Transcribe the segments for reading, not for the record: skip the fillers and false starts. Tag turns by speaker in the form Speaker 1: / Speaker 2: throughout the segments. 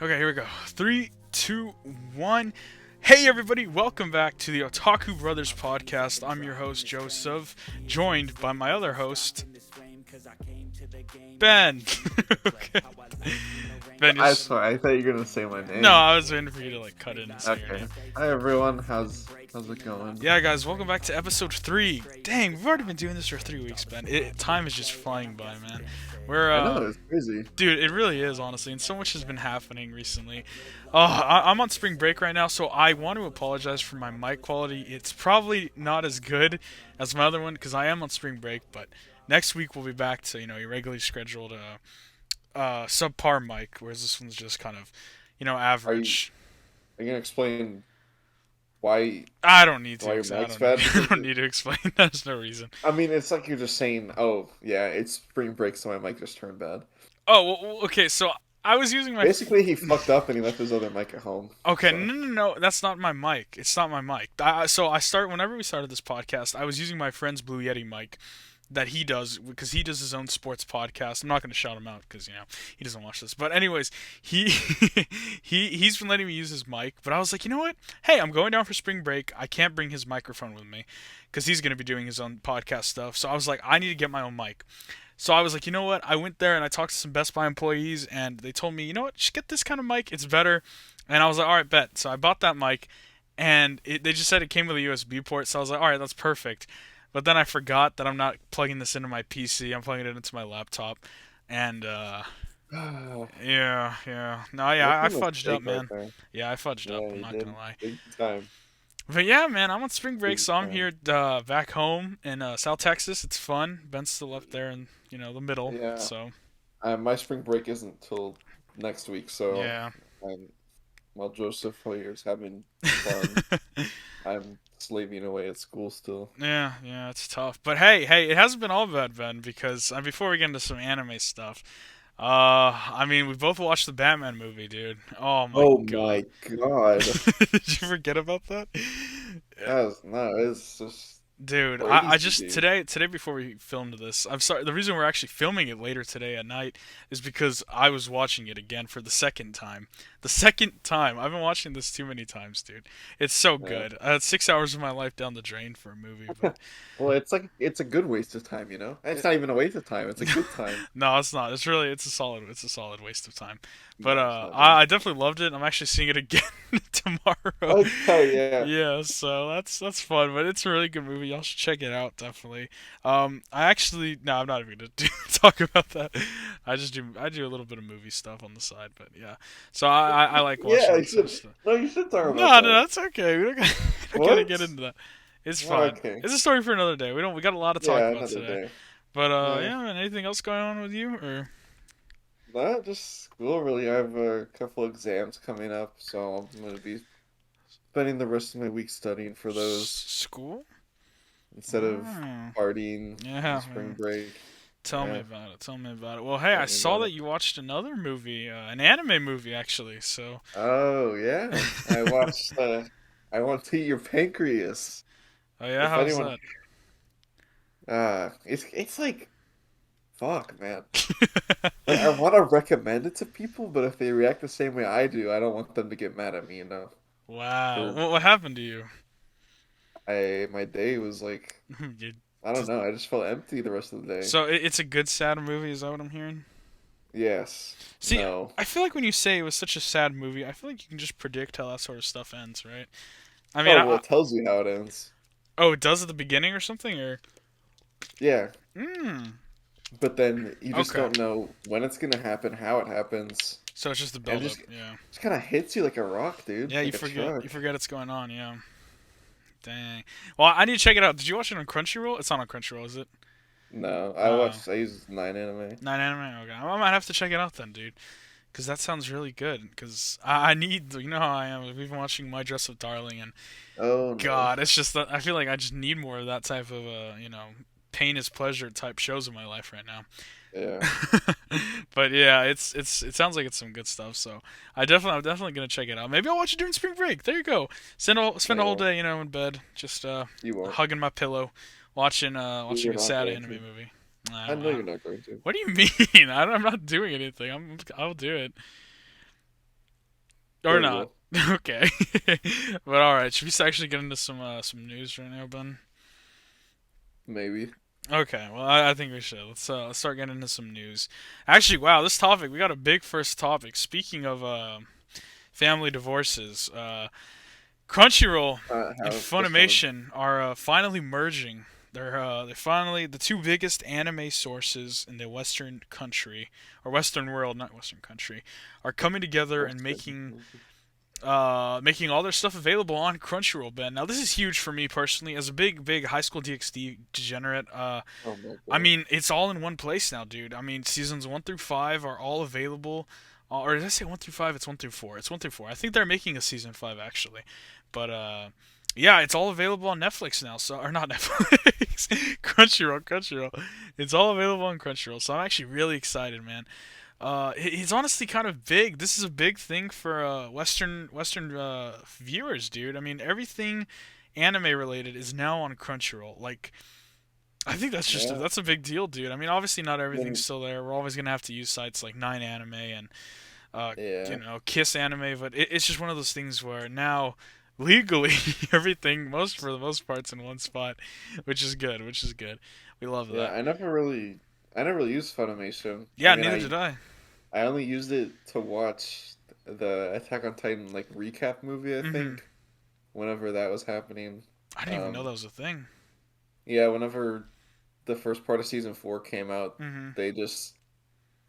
Speaker 1: Okay, here we go. Three, two, one. Hey, everybody! Welcome back to the Otaku Brothers podcast. I'm your host Joseph, joined by my other host, Ben. Okay. Ben,
Speaker 2: I'm sorry, I thought you were gonna say my name.
Speaker 1: no, I was waiting for you to cut in and say your
Speaker 2: Okay.
Speaker 1: name.
Speaker 2: Hi everyone, how's it going?
Speaker 1: Yeah, guys, welcome back to episode 3. Dang, we've already been doing this for 3 weeks, Ben. Time is just flying by, man. We're
Speaker 2: I know, it's crazy.
Speaker 1: Dude, it really is, honestly, and so much has been happening recently. I'm on spring break right now, so I want to apologize for my mic quality. It's probably not as good as my other one because I am on spring break, but next week we'll be back to your regularly scheduled subpar mic, whereas this one's just kind of average.
Speaker 2: Are you gonna explain why
Speaker 1: I don't need to.
Speaker 2: your
Speaker 1: I
Speaker 2: mic's bad?
Speaker 1: I don't need to explain. There's no reason.
Speaker 2: I mean, it's like you're just saying, oh yeah, it's spring break, so my mic just turned bad.
Speaker 1: Oh, well, okay. So I was using my.
Speaker 2: Basically, he fucked up and he left his other mic at home.
Speaker 1: Okay,
Speaker 2: so.
Speaker 1: no. That's not my mic. It's not my mic. Whenever we started this podcast, I was using my friend's Blue Yeti mic that he does because he does his own sports podcast. I'm not going to shout him out because he doesn't watch this. But anyways, he he's been letting me use his mic. But I was like, you know what? Hey, I'm going down for spring break. I can't bring his microphone with me because he's going to be doing his own podcast stuff. So I was like, I need to get my own mic. So I was like, you know what? I went there and I talked to some Best Buy employees, and they told me, you know what? Just get this kind of mic. It's better. And I was like, all right, bet. So I bought that mic, and they just said it came with a USB port. So I was like, all right, that's perfect. But then I forgot that I'm not plugging this into my PC. I'm plugging it into my laptop, and yeah. No, yeah, I fudged up, man. Yeah, I fudged up. I'm not gonna lie.
Speaker 2: Big time.
Speaker 1: But yeah, man, I'm on spring break,
Speaker 2: Big
Speaker 1: so I'm
Speaker 2: time.
Speaker 1: here back home in South Texas. It's fun. Ben's still up there in the middle.
Speaker 2: Yeah.
Speaker 1: So
Speaker 2: My spring break isn't till next week, so
Speaker 1: yeah.
Speaker 2: while Joseph here is having fun, I'm slaving away at school still.
Speaker 1: Yeah, it's tough. But hey, it hasn't been all bad, Ben, because before we get into some anime stuff, we both watched the Batman movie, dude. Oh my
Speaker 2: Oh
Speaker 1: god.
Speaker 2: my god.
Speaker 1: Did you forget about that?
Speaker 2: It's just
Speaker 1: Dude, I
Speaker 2: crazy,
Speaker 1: just
Speaker 2: dude.
Speaker 1: today before we filmed this, I'm sorry. The reason we're actually filming it later today at night is because I was watching it again for the second time. The second time. I've been watching this too many times, dude. It's so
Speaker 2: Yeah.
Speaker 1: good. 6 hours of my life down the drain for a movie, but
Speaker 2: Well, it's a good waste of time, you know? It's not even a waste of time, it's a good time.
Speaker 1: no, it's not. It's a solid waste of time. But
Speaker 2: No, it's not, man.
Speaker 1: I definitely loved it. I'm actually seeing it again tomorrow.
Speaker 2: Okay, yeah.
Speaker 1: Yeah, so that's fun, but it's a really good movie. Y'all should check it out, definitely. I'm not even gonna talk about that. I do a little bit of movie stuff on the side, but yeah. So I like watching
Speaker 2: Yeah,
Speaker 1: that sort of stuff.
Speaker 2: you should talk about
Speaker 1: No,
Speaker 2: that.
Speaker 1: that's okay. We don't gotta get
Speaker 2: What?
Speaker 1: into that. It's fine.
Speaker 2: Okay.
Speaker 1: It's a story for another day. We got a lot to talk
Speaker 2: Yeah,
Speaker 1: about
Speaker 2: another
Speaker 1: today.
Speaker 2: day.
Speaker 1: But
Speaker 2: Yeah.
Speaker 1: yeah, man. Anything else going on with you or
Speaker 2: Not just school, really. I have a couple exams coming up, so I'm gonna be spending the rest of my week studying for those
Speaker 1: school?
Speaker 2: instead of
Speaker 1: Oh.
Speaker 2: partying
Speaker 1: Yeah,
Speaker 2: on spring
Speaker 1: man.
Speaker 2: break.
Speaker 1: Tell me
Speaker 2: Yeah,
Speaker 1: about it. Tell me about it. Well, hey,
Speaker 2: tell
Speaker 1: I
Speaker 2: me
Speaker 1: saw
Speaker 2: about
Speaker 1: that
Speaker 2: it.
Speaker 1: you watched another movie, an anime movie, actually. So,
Speaker 2: Oh yeah, I watched. I Want to Eat Your Pancreas.
Speaker 1: oh yeah,
Speaker 2: If
Speaker 1: how's
Speaker 2: anyone,
Speaker 1: that?
Speaker 2: it's like, fuck, man. Like, I want to recommend it to people, but if they react the same way I do, I don't want them to get mad at me. You know,
Speaker 1: Wow.
Speaker 2: 'cause
Speaker 1: What happened to you?
Speaker 2: my day was like,
Speaker 1: You
Speaker 2: I don't
Speaker 1: just-
Speaker 2: know. I just felt empty the rest of the day.
Speaker 1: so it's a good sad movie. Is that what I'm hearing?
Speaker 2: Yes.
Speaker 1: See,
Speaker 2: No.
Speaker 1: I feel like when you say it was such a sad movie, I feel like you can just predict how that sort of stuff ends, right? I mean,
Speaker 2: Oh well, it tells you how it ends.
Speaker 1: oh, it does at the beginning or something, or
Speaker 2: Yeah,
Speaker 1: mm,
Speaker 2: but then you just
Speaker 1: okay.
Speaker 2: don't know when it's gonna happen, how it happens,
Speaker 1: So it's just the
Speaker 2: and
Speaker 1: build up, yeah.
Speaker 2: just kind of hits you like a rock, dude,
Speaker 1: Yeah,
Speaker 2: like a truck.
Speaker 1: you forget it's going on, yeah. Dang. Well, I need to check it out. Did you watch it on Crunchyroll? It's not on Crunchyroll, is it?
Speaker 2: No,
Speaker 1: Uh,
Speaker 2: I use 9 anime.
Speaker 1: Nine Anime. Okay, I might have to check it out then, dude. Because that sounds really good. Because I need, you know how I am. We've been watching My Dress Up Darling, and
Speaker 2: Oh no.
Speaker 1: God, it's just that I feel like I just need more of that type of, pain is pleasure type shows in my life right now.
Speaker 2: Yeah.
Speaker 1: But yeah, it sounds like it's some good stuff. So I'm definitely gonna check it out. Maybe I'll watch it during spring break. There you go. Spend a whole
Speaker 2: No,
Speaker 1: day, in bed, just
Speaker 2: you won't.
Speaker 1: hugging my pillow, watching
Speaker 2: You're
Speaker 1: a
Speaker 2: not
Speaker 1: sad
Speaker 2: going
Speaker 1: anime
Speaker 2: to.
Speaker 1: movie.
Speaker 2: I know you're not going to.
Speaker 1: What do you mean? I'm not doing anything. I'll do it. or
Speaker 2: Very
Speaker 1: not.
Speaker 2: well.
Speaker 1: Okay. But all right, should we actually get into some news right now, Ben?
Speaker 2: Maybe.
Speaker 1: Okay, well, I think we should. Let's start getting into some news. Actually, wow, this topic, we got a big first topic. Speaking of family divorces, Crunchyroll and
Speaker 2: How this one?
Speaker 1: Funimation are finally merging. They're finally the two biggest anime sources in the Western country or Western world, not Western country, are coming together and making all their stuff available on Crunchyroll. Ben, now this is huge for me personally as a big High School DxD degenerate.
Speaker 2: Oh my
Speaker 1: I
Speaker 2: god.
Speaker 1: mean, it's all in one place now, dude. I mean, seasons 1 through 5 are all available. Or did I say 1 through 5? It's 1 through 4. It's 1 through 4. I think they're making a season 5 actually, but yeah, it's all available on Netflix now. So or not Netflix, Crunchyroll. It's all available on Crunchyroll. So I'm actually really excited, man. It's honestly kind of big. This is a big thing for Western viewers, dude. I mean, everything anime related is now on Crunchyroll. Like I think
Speaker 2: Yeah.
Speaker 1: that's a big deal, dude. I mean, obviously not everything's
Speaker 2: Then
Speaker 1: still there. We're always gonna have to use sites like Nine Anime and
Speaker 2: yeah.
Speaker 1: Kiss Anime, but it's just one of those things where now legally everything most for the most part's in one spot, which is good. Which is good. We love
Speaker 2: Yeah.
Speaker 1: that.
Speaker 2: I never really used Funimation. I
Speaker 1: Yeah,
Speaker 2: mean,
Speaker 1: neither did I.
Speaker 2: I only used it to watch the Attack on Titan like recap movie, I
Speaker 1: Hmm.
Speaker 2: think, whenever that was happening.
Speaker 1: I didn't even know
Speaker 2: Um,
Speaker 1: that was a thing.
Speaker 2: yeah, whenever the first part of season 4 came out,
Speaker 1: Hmm.
Speaker 2: they just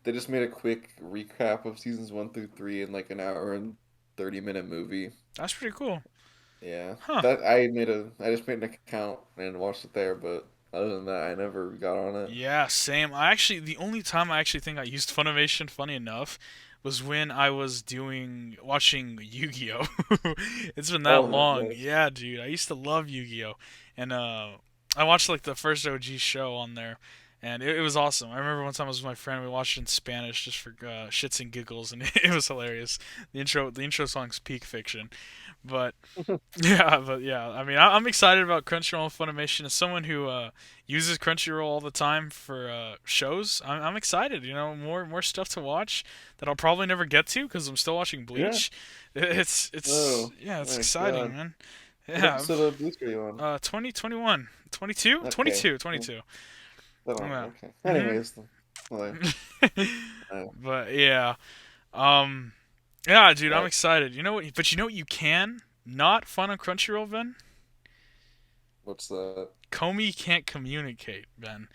Speaker 2: they just made a quick recap of seasons 1 through 3 in like an hour and 30-minute movie.
Speaker 1: That's pretty cool.
Speaker 2: Yeah,
Speaker 1: Huh.
Speaker 2: that I just made an account and watched it there, but other than that, I never got on it.
Speaker 1: Yeah, same. The only time I actually think I used Funimation, funny enough, was when I was watching Yu-Gi-Oh. It's been that
Speaker 2: Oh,
Speaker 1: long.
Speaker 2: nice.
Speaker 1: Yeah, dude. I used to love Yu-Gi-Oh. And I watched like the first OG show on there, and it was awesome. I remember one time I was with my friend. We watched it in Spanish just for shits and giggles, and it was hilarious. The intro song's peak fiction, but yeah. I mean, I'm excited about Crunchyroll and Funimation. As someone who uses Crunchyroll all the time for shows, I'm excited. You know, more stuff to watch that I'll probably never get to because I'm still watching
Speaker 2: Yeah.
Speaker 1: Bleach. It's
Speaker 2: Oh,
Speaker 1: yeah, it's
Speaker 2: my
Speaker 1: exciting,
Speaker 2: God.
Speaker 1: man.
Speaker 2: What
Speaker 1: Yeah,
Speaker 2: episode of Bleach are you on?
Speaker 1: 2021, 22,
Speaker 2: Okay.
Speaker 1: 22,
Speaker 2: Well,
Speaker 1: 22. Yeah.
Speaker 2: okay.
Speaker 1: Mhm.
Speaker 2: Anyways, like, uh,
Speaker 1: But yeah, um, yeah, dude, I'm
Speaker 2: uh,
Speaker 1: excited. You know what? But you know what? You can not fun on Crunchyroll, Ben.
Speaker 2: what's that?
Speaker 1: Komi can't communicate, Ben.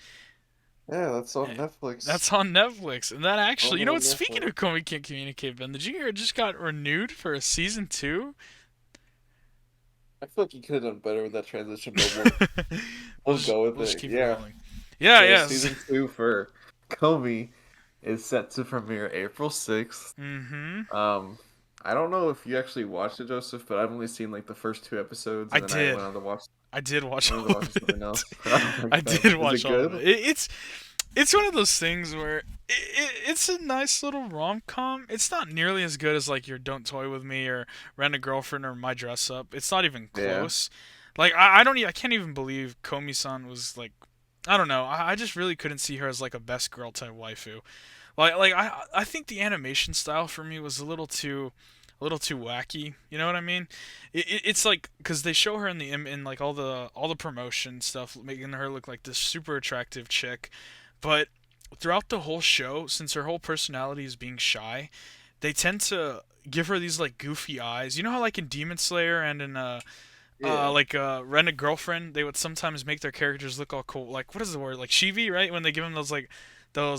Speaker 2: Yeah, that's on
Speaker 1: Eh,
Speaker 2: Netflix.
Speaker 1: That's on Netflix. And that actually, you
Speaker 2: Only
Speaker 1: know
Speaker 2: on
Speaker 1: what? Speaking
Speaker 2: Netflix.
Speaker 1: of Komi can't communicate, Ben, did you hear it just got renewed for a season two?
Speaker 2: I feel like you could have done better with that transition, but we'll go with
Speaker 1: We'll just
Speaker 2: it.
Speaker 1: keep it
Speaker 2: Yeah.
Speaker 1: rolling. Yeah,
Speaker 2: So
Speaker 1: yes.
Speaker 2: season 2 for Komi is set to premiere April 6th.
Speaker 1: Mm-hmm.
Speaker 2: Um, I don't know if you actually watched it, Joseph, but I've only seen like the first 2 episodes,
Speaker 1: I
Speaker 2: and then I
Speaker 1: did. I did watch
Speaker 2: went on
Speaker 1: all
Speaker 2: to
Speaker 1: of
Speaker 2: watch something
Speaker 1: it.
Speaker 2: else. Oh my
Speaker 1: I
Speaker 2: God,
Speaker 1: did
Speaker 2: is
Speaker 1: watch
Speaker 2: it
Speaker 1: all of
Speaker 2: good?
Speaker 1: it. It's one of those things where it's a nice little rom com. It's not nearly as good as like your Don't Toy with Me or Rent a Girlfriend or My Dress Up. It's not even
Speaker 2: Yeah,
Speaker 1: close. Like I don't I can't even believe Komi-san was like I don't know. I just really couldn't see her as like a best girl type waifu. I think the animation style for me was a little too wacky. You know what I mean? It's like because they show her in in like all the promotion stuff, making her look like this super attractive chick, but throughout the whole show, since her whole personality is being shy, they tend to give her these like goofy eyes. You know how like in Demon Slayer and in
Speaker 2: yeah,
Speaker 1: Rent a Girlfriend, they would sometimes make their characters look all cool. Like what is the word? Like Shivi, right? When they give them those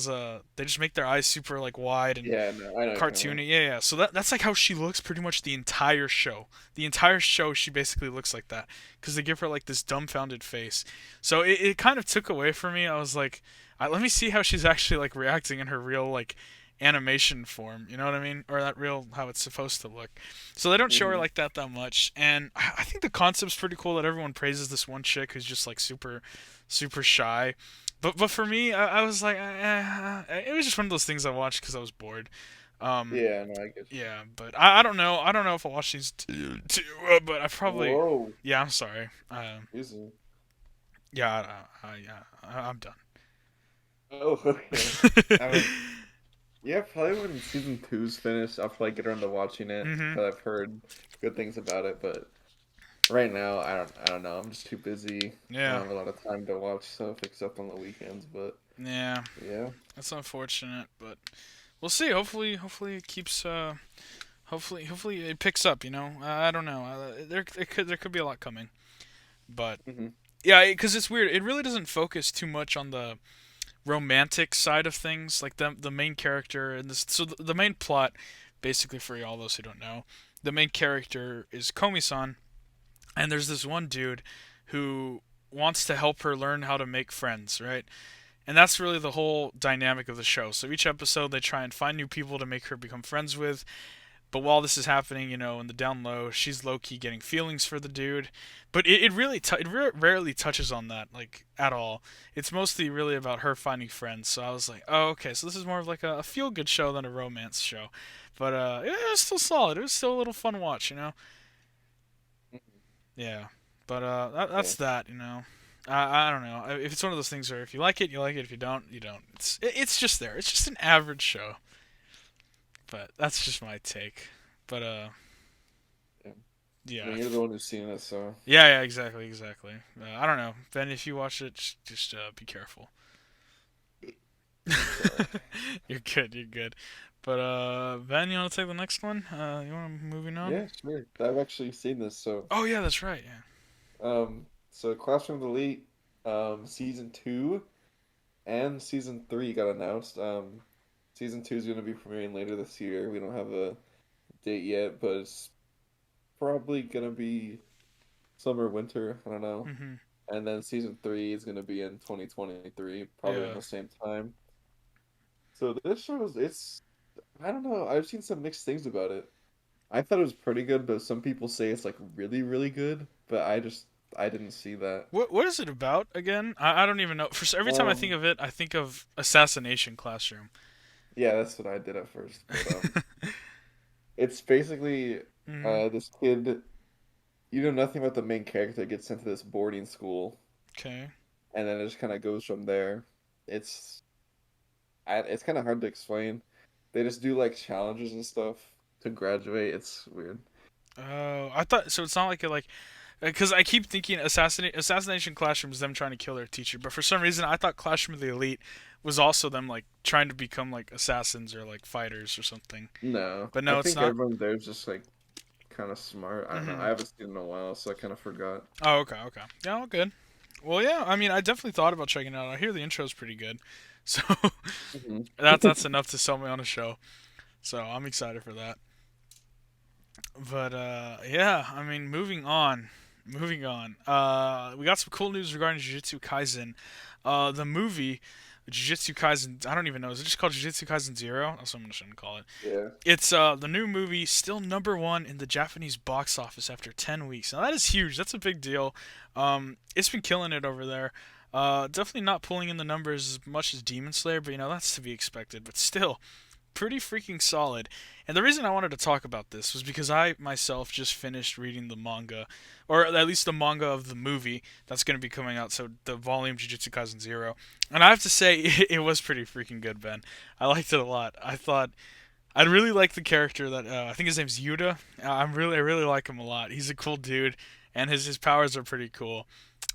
Speaker 1: they just make their eyes super like wide and
Speaker 2: yeah. No, I know what you're talking about.
Speaker 1: cartoony. Yeah. So that's like how she looks pretty much the entire show. The entire show, she basically looks like that because they give her like this dumbfounded face. So it kind of took away from me. I was like, let me see how she's actually like reacting in her real like animation form. You know what I mean? Or that real how it's supposed to look. So they don't show her
Speaker 2: Hmm.
Speaker 1: like that much. And I think the concept's pretty cool that everyone praises this one chick who's just like super shy. But for me, I was like, it was just one of those things I watched because I was bored. Um,
Speaker 2: Yeah, no, I get you.
Speaker 1: yeah, but I don't know. I don't know if I'll watch these two, but I probably.
Speaker 2: Whoa,
Speaker 1: Yeah, I'm sorry.
Speaker 2: easy.
Speaker 1: I'm done.
Speaker 2: Oh, okay. I mean, Yeah, probably when season two's finished, I'll probably get around to watching it
Speaker 1: Mm-hmm.
Speaker 2: because I've heard good things about it. But right now, I don't know. I'm just too busy. I don't
Speaker 1: Yeah.
Speaker 2: have a lot of time to watch stuff except on the weekends. But
Speaker 1: Yeah.
Speaker 2: yeah.
Speaker 1: That's unfortunate, but we'll see. Hopefully it keeps. Hopefully it picks up. I don't know. There could be a lot coming, but
Speaker 2: Hmm.
Speaker 1: yeah, because it's weird. It really doesn't focus too much on the romantic side of things, like the main character and this. So the main plot, basically, for all those who don't know, the main character is Komi-san, and there's this one dude who wants to help her learn how to make friends, right? And that's really the whole dynamic of the show. So each episode they try and find new people to make her become friends with. But while this is happening, in the down low, she's low key getting feelings for the dude. But it really rarely touches on that like at all. It's mostly really about her finding friends. So I was like, oh okay, so this is more of like a feel good show than a romance show. But it was still solid. It was still a little fun watch. Yeah. But
Speaker 2: Yeah.
Speaker 1: that's that. I don't know. If it's one of those things where if you like it, you like it. If you don't, you don't. It's just there. It's just an average show. But that's just my take. But
Speaker 2: Yeah. I
Speaker 1: yeah,
Speaker 2: mean, you're the one who's seen it, so
Speaker 1: yeah, exactly. I don't know, Ben. If you watch it, just be careful.
Speaker 2: I'm sorry.
Speaker 1: You're good. You're good. But Ben, you want to take the next one? You want to moving on?
Speaker 2: Yeah, sure. I've actually seen this, so
Speaker 1: Oh yeah, that's right. Yeah.
Speaker 2: Classroom Elite, season two and season three got announced. Season two is going to be premiering later this year. We don't have a date yet, but it's probably going to be summer, winter. I don't know.
Speaker 1: Mhm.
Speaker 2: And then season three is going to be in 2023, probably around
Speaker 1: Yeah.
Speaker 2: the same time. So this shows I don't know. I've seen some mixed things about it. I thought it was pretty good, but some people say it's like really, really good. But I didn't see that.
Speaker 1: What is it about again? I don't even know. Every time I think
Speaker 2: Um,
Speaker 1: of it, I think of Assassination Classroom.
Speaker 2: yeah, that's what I did at first. But it's basically
Speaker 1: Mhm.
Speaker 2: this kid. You know nothing about the main character. Gets sent to this boarding school,
Speaker 1: Okay.
Speaker 2: and then it just kind of goes from there. It's it's kind of hard to explain. They just do like challenges and stuff to graduate. It's weird.
Speaker 1: Oh, I thought so. It's not like because I keep thinking Assassination Classroom is them trying to kill their teacher, but for some reason I thought Classroom of the Elite was also them like trying to become like assassins or like fighters or something.
Speaker 2: No,
Speaker 1: But
Speaker 2: I
Speaker 1: no, it's
Speaker 2: think
Speaker 1: not.
Speaker 2: everyone there's just like kind of smart. I don't know.
Speaker 1: Hmm.
Speaker 2: I haven't seen it in a while, so I kind of forgot.
Speaker 1: Oh, okay. Yeah, all good. Well, yeah. I mean, I definitely thought about checking it out. I hear the intro's pretty good, so
Speaker 2: Hmm.
Speaker 1: that's enough to sell me on a show. So I'm excited for that. But yeah. I mean, moving on. Moving on. We got some cool news regarding Jujutsu Kaisen. The movie Jujutsu Kaisen. I don't even know. Is it just called Jujutsu Kaisen Zero? That's what I'm just gonna call it.
Speaker 2: Yeah.
Speaker 1: It's the new movie, still number one in the Japanese box office after 10 weeks. Now that is huge. That's a big deal. It's been killing it over there. Definitely not pulling in the numbers as much as Demon Slayer, but that's to be expected. But still, pretty freaking solid. And the reason I wanted to talk about this was because I myself just finished reading the manga, or at least the manga of the movie that's going to be coming out. So the volume Jujutsu Kaisen Zero, and I have to say it was pretty freaking good, Ben. I liked it a lot. I really like the character that I think his name's Yuta. I really like him a lot. He's a cool dude, and his powers are pretty cool.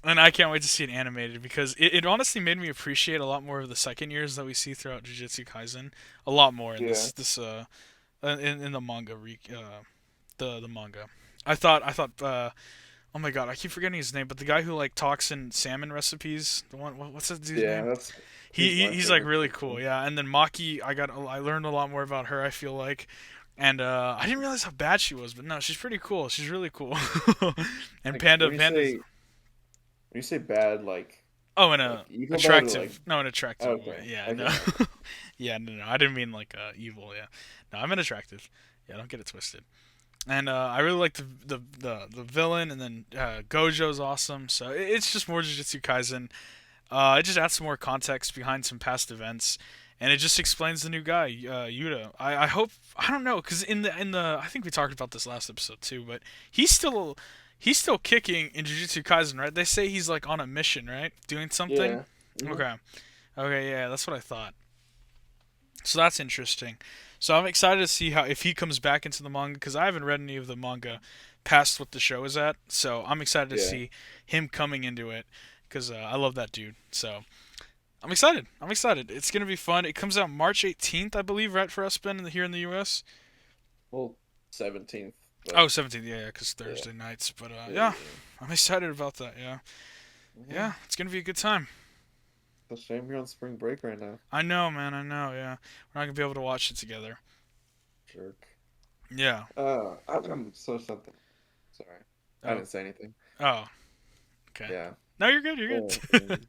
Speaker 1: And I can't wait to see it animated because it honestly made me appreciate a lot more of the second years that we see throughout Jujutsu Kaisen. A lot more in
Speaker 2: Yeah.
Speaker 1: in the manga the manga. I thought oh my god, I keep forgetting his name, but the guy who like talks in salmon recipes, the one what's that dude's
Speaker 2: Yeah,
Speaker 1: name?
Speaker 2: that's he's my
Speaker 1: He's like
Speaker 2: favorite
Speaker 1: really cool,
Speaker 2: character.
Speaker 1: yeah. And then Maki, I learned a lot more about her. I feel like, and I didn't realize how bad she was, but no, she's pretty cool. She's really cool. And
Speaker 2: Like
Speaker 1: Panda's
Speaker 2: when you say bad,
Speaker 1: oh, in
Speaker 2: like
Speaker 1: a
Speaker 2: evil bad or like
Speaker 1: attractive, no, an attractive way.
Speaker 2: okay,
Speaker 1: Yeah, no,
Speaker 2: okay.
Speaker 1: yeah, no, I didn't mean like evil. Yeah, no, I'm an attractive. Yeah, don't get it twisted. And I really like the villain, and then Gojo's awesome. So it's just more Jujutsu Kaisen. It just adds some more context behind some past events, and it just explains the new guy, Yuta. I hope I don't know because in the I think we talked about this last episode too, but he's still he's still kicking in Jujutsu Kaisen, right? They say he's like on a mission, right? Doing something.
Speaker 2: Yeah. Hmm.
Speaker 1: Okay, okay, yeah, that's what I thought. So that's interesting. So I'm excited to see how if he comes back into the manga because I haven't read any of the manga past what the show is at. So I'm excited to
Speaker 2: Yeah.
Speaker 1: see him coming into it because I love that dude. So I'm excited. I'm excited. It's gonna be fun. It comes out March 18th, I believe, right for us, Ben, here in the U.S.
Speaker 2: Well, 17th,
Speaker 1: Oh,
Speaker 2: but
Speaker 1: 17th, yeah, because
Speaker 2: yeah,
Speaker 1: Thursday nights. But
Speaker 2: yeah,
Speaker 1: yeah,
Speaker 2: yeah.
Speaker 1: I'm excited about that. Yeah,
Speaker 2: Yeah.
Speaker 1: yeah, it's gonna be a good time.
Speaker 2: It's a shame you're on spring break right now.
Speaker 1: I know, man. I know. Yeah, we're not gonna be able to watch it together.
Speaker 2: Jerk.
Speaker 1: Yeah.
Speaker 2: I'm so something. Sorry, I
Speaker 1: Oh.
Speaker 2: didn't say anything.
Speaker 1: Oh. Okay.
Speaker 2: Yeah.
Speaker 1: No, you're good. You're
Speaker 2: Oh,
Speaker 1: good.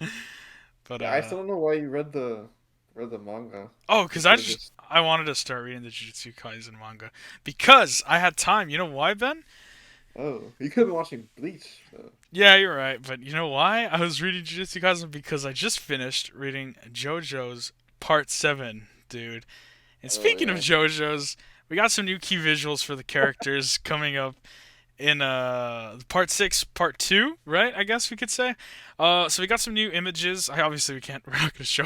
Speaker 1: But
Speaker 2: yeah. I still don't know why you read the manga.
Speaker 1: oh,
Speaker 2: You
Speaker 1: because
Speaker 2: could have just.
Speaker 1: I wanted to start reading the Jujutsu Kaisen manga because I had time. You know why, Ben?
Speaker 2: Oh, you could have been watching Bleach though.
Speaker 1: Yeah, you're right. But you know why? I was reading Jujutsu Kaisen because I just finished reading JoJo's Part 7, dude. And
Speaker 2: Oh
Speaker 1: speaking of
Speaker 2: yeah.
Speaker 1: JoJo's, we got some new key visuals for the characters coming up in part 6 part 2, right? I guess we could say. So we got some new images. I obviously we're not gonna show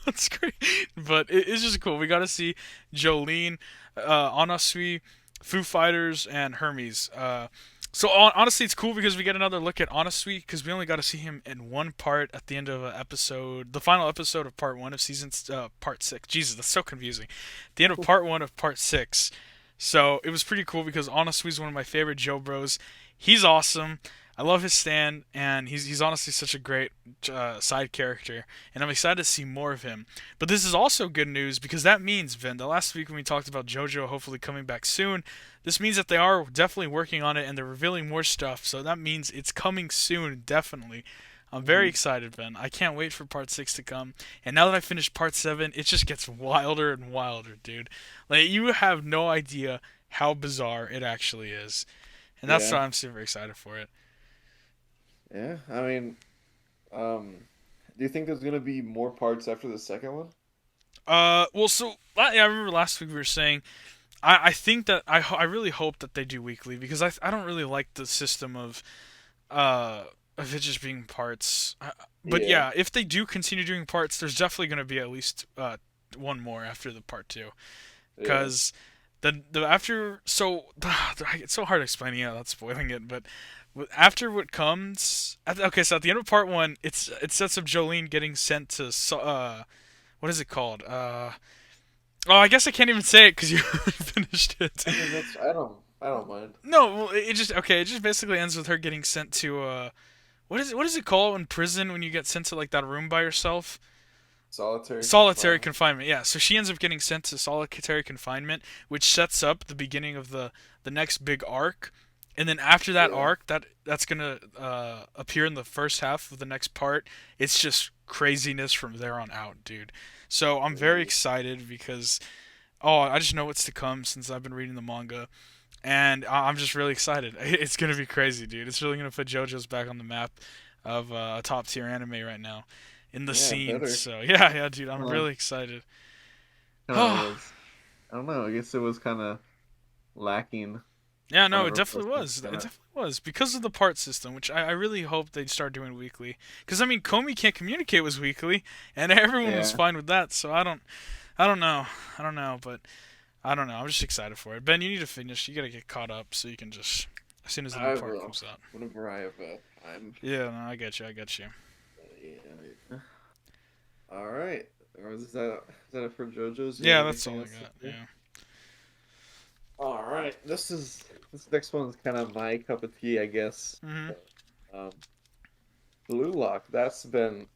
Speaker 1: on screen, but it's just cool. We got to see Jolene, Anasui, Foo Fighters, and Hermes. So honestly, it's cool because we get another look at Anasui because we only got to see him in one part at the end of an episode, the final episode of part 1 of part 6. Jesus, that's so confusing. The end of part 1 of part 6. So it was pretty cool because Honestly is one of my favorite Joe Bros. He's awesome. I love his stand, and he's honestly such a great side character, and I'm excited to see more of him. But this is also good news because that means, Vin, the last week when we talked about JoJo hopefully coming back soon, this means that they are definitely working on it and they're revealing more stuff. So that means it's coming soon, definitely. I'm very
Speaker 2: Mhm.
Speaker 1: excited, Ben. I can't wait for part 6 to come. And now that I finished part 7, it just gets wilder and wilder, dude. Like, you have no idea how bizarre it actually is. And that's
Speaker 2: Yeah.
Speaker 1: why I'm super excited for it.
Speaker 2: Yeah. I mean, do you think there's gonna be more parts after the second one?
Speaker 1: Well, so, yeah, I remember last week we were saying, I think that, I really hope that they do weekly, because I don't really like the system uh, of it just being parts. But
Speaker 2: Yeah.
Speaker 1: yeah, if they do continue doing parts, there's definitely going to be at least one more after the part 2.
Speaker 2: Yeah.
Speaker 1: Because the after so it's so hard explaining it without spoiling it, but after what comes okay, so at the end of part 1 it sets up Jolene getting sent to what is it called, oh, I guess I can't even say it because you finished it.
Speaker 2: I mean, I don't mind.
Speaker 1: No, well, it just okay, it just basically ends with her getting sent to what is it called in prison when you get sent to like that room by yourself?
Speaker 2: Solitary
Speaker 1: Solitary
Speaker 2: confinement.
Speaker 1: confinement. Yeah, so she ends up getting sent to solitary confinement, which sets up the beginning of the next big arc. And then after that
Speaker 2: Yeah.
Speaker 1: arc, that's gonna appear in the first half of the next part. It's just craziness from there on out, dude. So I'm very
Speaker 2: Ooh.
Speaker 1: excited because oh, I just know what's to come since I've been reading the manga, and I'm just really excited. It's gonna be crazy, dude. It's really gonna put JoJo's back on the map of a top tier anime right now in the
Speaker 2: Yeah,
Speaker 1: scene.
Speaker 2: better.
Speaker 1: So yeah, yeah, dude, I'm
Speaker 2: Huh.
Speaker 1: really excited.
Speaker 2: Kind of was. I don't know. I guess it was kind of lacking
Speaker 1: Yeah, no, it
Speaker 2: whenever
Speaker 1: definitely
Speaker 2: first things
Speaker 1: was. It
Speaker 2: came out.
Speaker 1: definitely was because of the part system, which I really hope they'd start doing weekly. Because I mean, Komi can't communicate was weekly, and everyone was
Speaker 2: Yeah.
Speaker 1: fine with that. So I don't know, I don't know, but I don't know. I'm just excited for it. Ben, you need to finish. You gotta get caught up so you can just as soon as the new
Speaker 2: I
Speaker 1: part
Speaker 2: will.
Speaker 1: comes out.
Speaker 2: Whenever I have time.
Speaker 1: Yeah, no, I get you. I get you.
Speaker 2: Yeah. Yeah. All right. Or is that it for JoJo's? You
Speaker 1: Yeah,
Speaker 2: have
Speaker 1: that's
Speaker 2: anything
Speaker 1: all I
Speaker 2: else to
Speaker 1: got.
Speaker 2: say?
Speaker 1: Yeah.
Speaker 2: All right. This next one is kind of my cup of tea, I guess.
Speaker 1: Mhm.
Speaker 2: Um, Blue Lock. That's been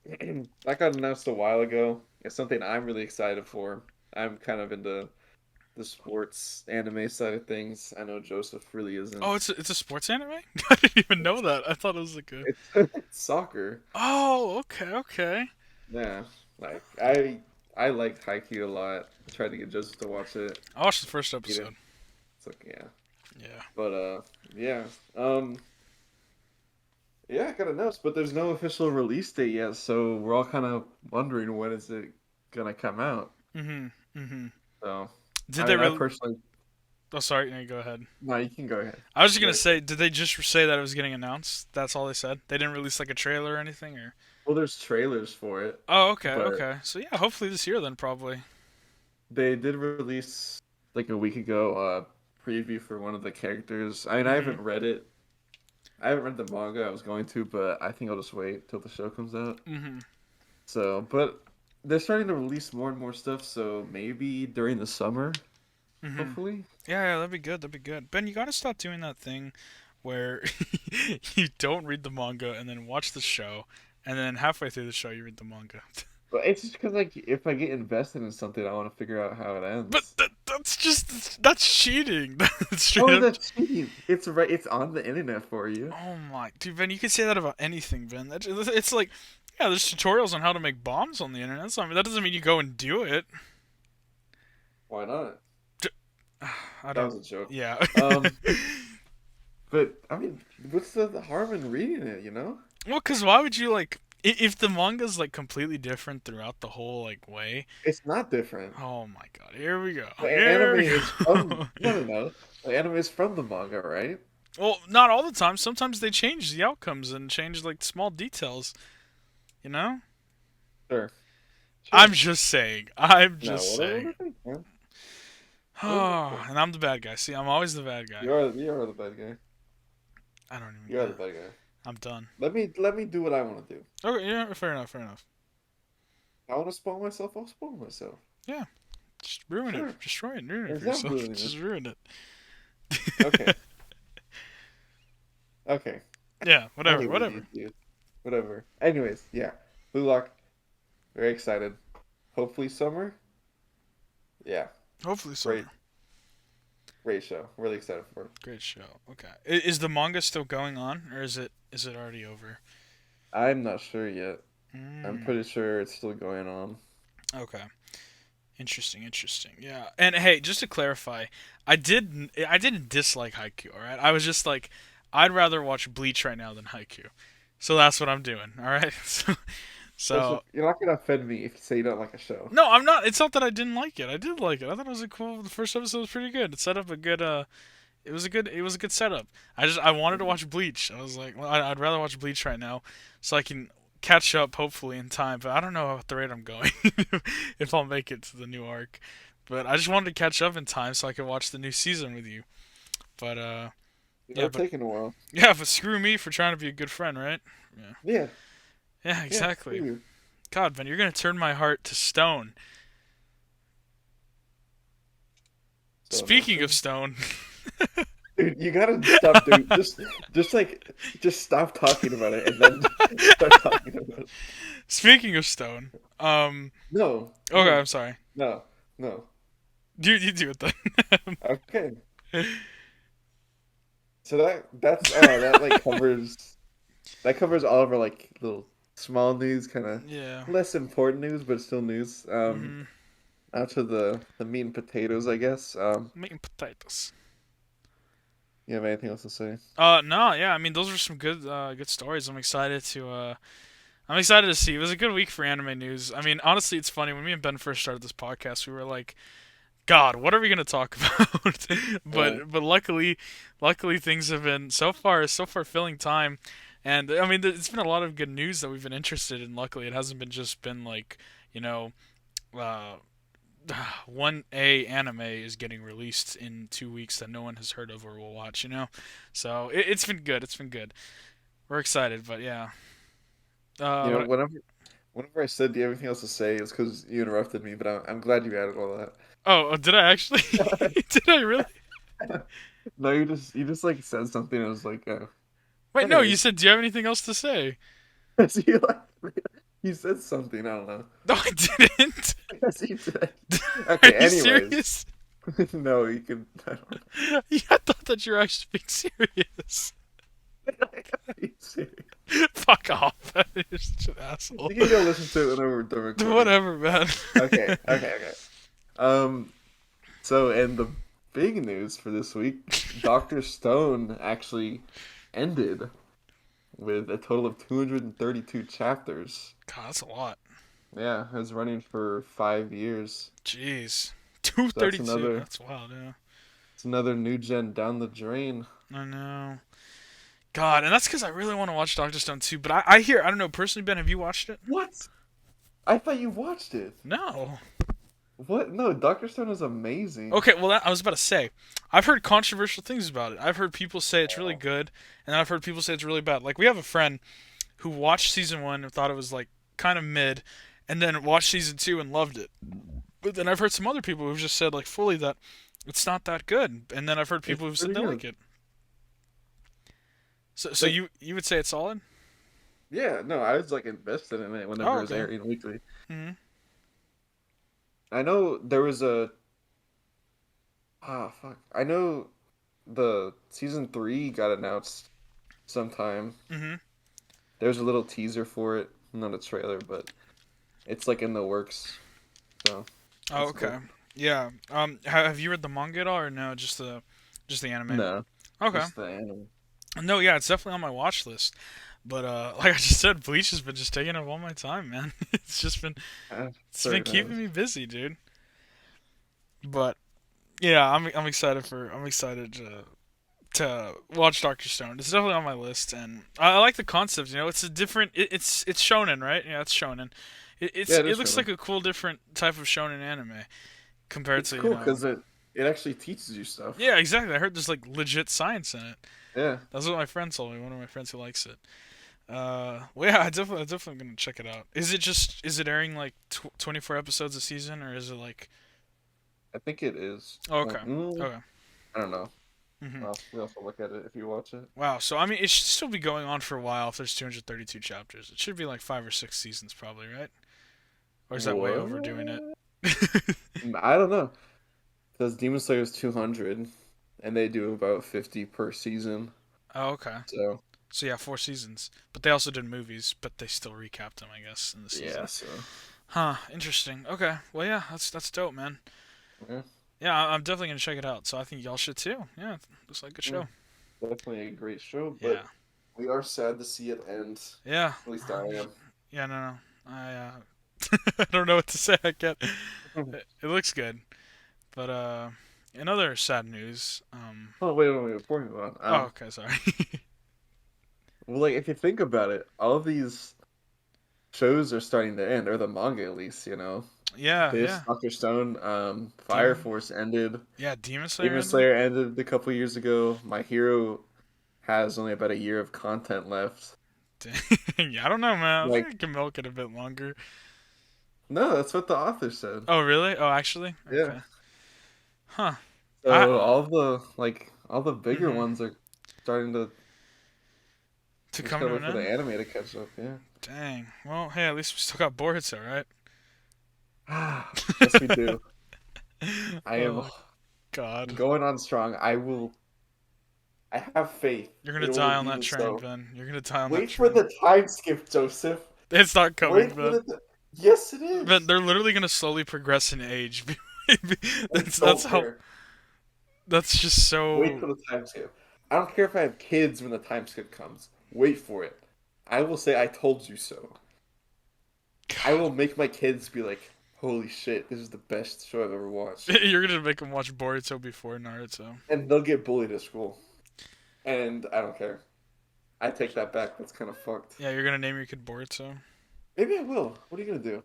Speaker 2: that got announced a while ago. It's something I'm really excited for. I'm kind of into the sports anime side of things. I know Joseph really
Speaker 1: Oh,
Speaker 2: isn't.
Speaker 1: it's a sports anime. I didn't even know
Speaker 2: It's
Speaker 1: that. I thought it was like a.
Speaker 2: it's soccer.
Speaker 1: Oh, okay, okay.
Speaker 2: Yeah, like I liked Haikyuu a lot. I tried to get Joseph to watch it.
Speaker 1: I watched the first
Speaker 2: You know,
Speaker 1: episode.
Speaker 2: it's like yeah,
Speaker 1: Yeah.
Speaker 2: but yeah, yeah, I got announced, but there's no official release date yet, so we're all kind of wondering when is it gonna come out.
Speaker 1: Mhm. Mhm.
Speaker 2: So,
Speaker 1: Did
Speaker 2: I
Speaker 1: they
Speaker 2: mean, I
Speaker 1: really?
Speaker 2: personally,
Speaker 1: Oh, sorry. No, you go ahead.
Speaker 2: no, you can go ahead.
Speaker 1: I was just gonna
Speaker 2: Yeah.
Speaker 1: say, did they just say that it was getting announced? That's all they said. They didn't release like a trailer or anything, or.
Speaker 2: Well, there's trailers for it,
Speaker 1: Oh, okay,
Speaker 2: but
Speaker 1: okay. So yeah, hopefully this year then, probably.
Speaker 2: they did release like a week ago a preview for one of the characters. I mean, I
Speaker 1: Mhm.
Speaker 2: haven't read it. I haven't read the manga. I was going to, but I think I'll just wait till the show comes out.
Speaker 1: Mhm.
Speaker 2: So, but they're starting to release more and more stuff. So maybe during the summer,
Speaker 1: Mhm.
Speaker 2: hopefully.
Speaker 1: Yeah, that'd be good. That'd be good. Ben, you gotta stop doing that thing where you don't read the manga and then watch the show, and then halfway through the show you read the manga.
Speaker 2: But it's just because like if I get invested in something, I want to figure out how it
Speaker 1: But
Speaker 2: ends.
Speaker 1: that's cheating. That's
Speaker 2: How
Speaker 1: straight
Speaker 2: is
Speaker 1: up.
Speaker 2: that cheating? It's right. It's on the internet for you.
Speaker 1: Oh my, dude, Ben, you can say that about anything, Ben. It's like, yeah, there's tutorials on how to make bombs on the internet. So I mean, that doesn't mean you go and do it.
Speaker 2: Why not?
Speaker 1: D- I
Speaker 2: That
Speaker 1: don't.
Speaker 2: was a joke.
Speaker 1: Yeah.
Speaker 2: Um, but I mean, what's the harm in reading it? You know?
Speaker 1: Well, cause why would you like if the manga's like completely different throughout the whole like way?
Speaker 2: It's not different.
Speaker 1: Oh my god, here we go.
Speaker 2: The
Speaker 1: Here
Speaker 2: anime
Speaker 1: we
Speaker 2: is from
Speaker 1: go.
Speaker 2: no. The anime is from the manga, right?
Speaker 1: Well, not all the time. Sometimes they change the outcomes and change like small details. You know?
Speaker 2: Sure.
Speaker 1: I'm
Speaker 2: Sure.
Speaker 1: just saying. I'm
Speaker 2: No,
Speaker 1: just
Speaker 2: whatever
Speaker 1: saying.
Speaker 2: you think, man. Whatever you
Speaker 1: Oh,
Speaker 2: think.
Speaker 1: and I'm the bad guy. See, I'm always the bad guy.
Speaker 2: You are the bad guy.
Speaker 1: I don't even.
Speaker 2: You are the bad guy.
Speaker 1: I'm done.
Speaker 2: Let me do what I want to do.
Speaker 1: Okay, yeah, fair enough. Fair enough.
Speaker 2: I want to spoil myself. I'll spoil myself.
Speaker 1: Yeah, just ruin it.
Speaker 2: Sure.
Speaker 1: Destroy it. Ruin it
Speaker 2: There's
Speaker 1: for
Speaker 2: not
Speaker 1: yourself.
Speaker 2: ruining it.
Speaker 1: Just ruin it.
Speaker 2: Okay. Okay.
Speaker 1: Yeah.
Speaker 2: I'll
Speaker 1: Whatever.
Speaker 2: leave it with you,
Speaker 1: Whatever.
Speaker 2: dude. Whatever. Anyways, yeah. Blue Lock. Very excited. Hopefully summer. Yeah.
Speaker 1: Hopefully,
Speaker 2: Great.
Speaker 1: summer.
Speaker 2: Great show. Really excited for it.
Speaker 1: Great show. Okay. Is the manga still going on, or is it already over?
Speaker 2: I'm not sure yet. I'm
Speaker 1: Mm,
Speaker 2: pretty sure it's still going on.
Speaker 1: okay. Interesting. Interesting. Yeah. And hey, just to clarify, I didn't dislike Haikyuu. All right. I was just like, I'd rather watch Bleach right now than Haikyuu. So that's what I'm doing. All right. So
Speaker 2: You're not gonna offend me if you say you don't like a show.
Speaker 1: no, I'm not. It's not that I didn't like it. I did like it. I thought it was a cool. The first episode was pretty good. It set up a good. It was a good setup. I wanted to watch Bleach. I was like, well, I'd rather watch Bleach right now, so I can catch up hopefully in time. But I don't know at the rate I'm going if I'll make it to the new arc. But I just wanted to catch up in time so I could watch the new season with you. But yeah,
Speaker 2: It'll
Speaker 1: but
Speaker 2: take a while.
Speaker 1: yeah, but screw me for trying to be a good friend, right? Yeah,
Speaker 2: Yeah.
Speaker 1: yeah,
Speaker 2: Yeah.
Speaker 1: exactly.
Speaker 2: Screw you.
Speaker 1: God, Ben, you're gonna turn my heart to stone.
Speaker 2: So
Speaker 1: Speaking of
Speaker 2: nothing.
Speaker 1: stone,
Speaker 2: Dude, you gotta stop doing just stop talking about it and then start talking about it.
Speaker 1: speaking of stone,
Speaker 2: No,
Speaker 1: okay,
Speaker 2: no,
Speaker 1: I'm sorry.
Speaker 2: no, no.
Speaker 1: You do it then.
Speaker 2: Okay. So that like covers all of our like little small news, kind of
Speaker 1: Yeah.
Speaker 2: less important news, but still news.
Speaker 1: Mhm.
Speaker 2: Out to the meat and potatoes, I guess.
Speaker 1: Meat and potatoes.
Speaker 2: You have anything else to say?
Speaker 1: No, yeah. I mean, those are some good stories. I'm excited to see. It was a good week for anime news. I mean, honestly, it's funny when me and Ben first started this podcast, we were like, God, what are we gonna talk about?
Speaker 2: Yeah.
Speaker 1: but luckily things have been so far filling time, and I mean it's been a lot of good news that we've been interested in. Luckily, it hasn't been just been like you know, uh, one A anime is getting released in 2 weeks that no one has heard of or will watch. So it's been good. It's been good. We're excited, but yeah.
Speaker 2: You know,
Speaker 1: What?
Speaker 2: whenever I said, "Do you have anything else to say?" it's because you interrupted me, but I'm glad you added all
Speaker 1: Oh, did I actually?
Speaker 2: that.
Speaker 1: Did I really?
Speaker 2: No, you just like said something. And I was like,
Speaker 1: Wait, no. You
Speaker 2: anyways,
Speaker 1: said, do you have anything else to say?
Speaker 2: so you said something. I don't know.
Speaker 1: No, I didn't.
Speaker 2: Yes, you did.
Speaker 1: Are
Speaker 2: Okay.
Speaker 1: you
Speaker 2: Anyways,
Speaker 1: serious?
Speaker 2: no, you can. I don't know.
Speaker 1: Yeah, I thought that you were actually being serious.
Speaker 2: Are you serious?
Speaker 1: Fuck off. You're such an asshole.
Speaker 2: You can go listen to it whenever we're done recording.
Speaker 1: Whatever, man.
Speaker 2: Okay. Okay. Okay. Um. So, and the big news for this week, Dr. Stone actually ended with a total of 232 chapters.
Speaker 1: God, that's a lot.
Speaker 2: Yeah, it was running for 5 years.
Speaker 1: Jeez.
Speaker 2: So that's
Speaker 1: 232.
Speaker 2: another
Speaker 1: That's wild, yeah.
Speaker 2: it's another new gen down the drain.
Speaker 1: I know. God, and that's because I really want to watch Dr. Stone too, but I hear, I don't know, personally, Ben, have you watched it?
Speaker 2: What? I thought you watched it.
Speaker 1: No.
Speaker 2: What? No, Dr. Stone is amazing.
Speaker 1: Okay, well, I was about to say, I've heard controversial things about it. I've heard people say it's really
Speaker 2: Oh.
Speaker 1: good, and I've heard people say it's really bad. Like, we have a friend who watched season one and thought it was like kind of mid, and then watched season two and loved it. But then I've heard some other people who've just said like fully that it's not that good, and then I've heard
Speaker 2: It's
Speaker 1: people who've said
Speaker 2: pretty
Speaker 1: they
Speaker 2: good.
Speaker 1: like it. So
Speaker 2: Like,
Speaker 1: you would say it's solid?
Speaker 2: yeah, no, I was like invested in it whenever
Speaker 1: Oh,
Speaker 2: it was
Speaker 1: okay.
Speaker 2: airing weekly.
Speaker 1: Hmm.
Speaker 2: I know there was a fuck. I know the season 3 got announced sometime.
Speaker 1: Hmm.
Speaker 2: There was a little teaser for it, not a trailer, but it's like in the works. So
Speaker 1: Oh,
Speaker 2: that's
Speaker 1: okay.
Speaker 2: cool.
Speaker 1: Yeah. Have you read the manga at all, or no? Just the anime.
Speaker 2: No,
Speaker 1: Okay.
Speaker 2: just the anime.
Speaker 1: No, yeah, it's definitely on my watch list. But like I just said, Bleach has been just taking up all my time, man. It's
Speaker 2: Sure
Speaker 1: been
Speaker 2: it
Speaker 1: keeping
Speaker 2: has.
Speaker 1: me busy, dude. But yeah, I'm excited to watch Doctor Stone. It's definitely on my list, and I like the concept. You know, it's a different. It's shonen, right? Yeah, it's shonen.
Speaker 2: Yeah, it
Speaker 1: It
Speaker 2: is
Speaker 1: looks
Speaker 2: shonen.
Speaker 1: like a cool different type of shonen anime compared
Speaker 2: It's
Speaker 1: to
Speaker 2: cool because it actually teaches you stuff.
Speaker 1: yeah, exactly. I heard there's like legit science in it.
Speaker 2: Yeah.
Speaker 1: That's what my friend told me. One of my friends who likes it. Well, yeah, I definitely gonna check it out. Is it airing like 24 episodes a season, or is it like?
Speaker 2: I think it is.
Speaker 1: Oh, okay, okay.
Speaker 2: I don't know.
Speaker 1: Hmm.
Speaker 2: We also look at it if you watch it.
Speaker 1: Wow. So I mean, it should still be going on for a while if there's 232 chapters. It should be like 5 or 6 seasons, probably, right? Or is that way overdoing it?
Speaker 2: What? I don't know. Because Demon Slayer is 200, and they do about 50 per season.
Speaker 1: Oh, okay.
Speaker 2: So,
Speaker 1: So yeah, 4 seasons. But they also did movies, but they still recapped them, I guess, in the
Speaker 2: yeah,
Speaker 1: season.
Speaker 2: so,
Speaker 1: Huh. Interesting. Okay. Well, yeah, that's dope, man.
Speaker 2: yeah,
Speaker 1: Yeah, I'm definitely gonna check it out. So I think y'all should too. Yeah, looks like a good
Speaker 2: yeah,
Speaker 1: show.
Speaker 2: definitely a great show,
Speaker 1: Yeah.
Speaker 2: but we are sad to see it end.
Speaker 1: Yeah.
Speaker 2: At least I am.
Speaker 1: Yeah. No. No. I don't know what to say. I can't. It looks good, but in other sad news.
Speaker 2: Oh, wait, before we move on.
Speaker 1: Oh, okay. Sorry.
Speaker 2: Well, like, if you think about it, all of these shows are starting to end, or the manga at least, you know?
Speaker 1: Yeah.
Speaker 2: This,
Speaker 1: Yeah.
Speaker 2: Dr. Stone, Fire
Speaker 1: Demon.
Speaker 2: Force ended.
Speaker 1: Yeah. Demon Slayer
Speaker 2: Demon
Speaker 1: ended.
Speaker 2: Slayer ended a couple years ago. My Hero has only about a year of content left.
Speaker 1: Dang. Yeah. I don't know, man. I think
Speaker 2: Like,
Speaker 1: I can milk it a bit longer.
Speaker 2: no, that's what the author said.
Speaker 1: Oh, really? Oh, actually.
Speaker 2: Yeah.
Speaker 1: Okay. Huh.
Speaker 2: So all the bigger
Speaker 1: Mhm.
Speaker 2: ones are starting to
Speaker 1: To
Speaker 2: just
Speaker 1: come
Speaker 2: gotta
Speaker 1: to
Speaker 2: wait
Speaker 1: an
Speaker 2: for the
Speaker 1: end.
Speaker 2: anime to catch up, yeah.
Speaker 1: Dang. Well, hey, at least we still got Boruto, right?
Speaker 2: Yes we do. I am
Speaker 1: Oh God.
Speaker 2: going on strong. I have faith.
Speaker 1: You're gonna
Speaker 2: It will
Speaker 1: die on that
Speaker 2: be
Speaker 1: train,
Speaker 2: so.
Speaker 1: Ben. You're gonna die on that
Speaker 2: Wait for
Speaker 1: train.
Speaker 2: the time skip, Joseph.
Speaker 1: It's not coming,
Speaker 2: Wait for
Speaker 1: Ben.
Speaker 2: Yes, it
Speaker 1: Ben,
Speaker 2: is.
Speaker 1: they're literally gonna slowly progress in age.
Speaker 2: I
Speaker 1: That's
Speaker 2: don't
Speaker 1: how.
Speaker 2: care.
Speaker 1: That's just
Speaker 2: Wait
Speaker 1: so.
Speaker 2: for the time skip. I don't care if I have kids when the time skip comes. Wait for it. I will say I told you so. I will make my kids be like, holy shit, this is the best show I've ever watched.
Speaker 1: You're gonna make them watch Boruto before Naruto.
Speaker 2: And they'll get bullied at school. And I don't care. I take that back. That's kind of fucked.
Speaker 1: Yeah, you're gonna name your kid Boruto.
Speaker 2: Maybe I will. What are you gonna do?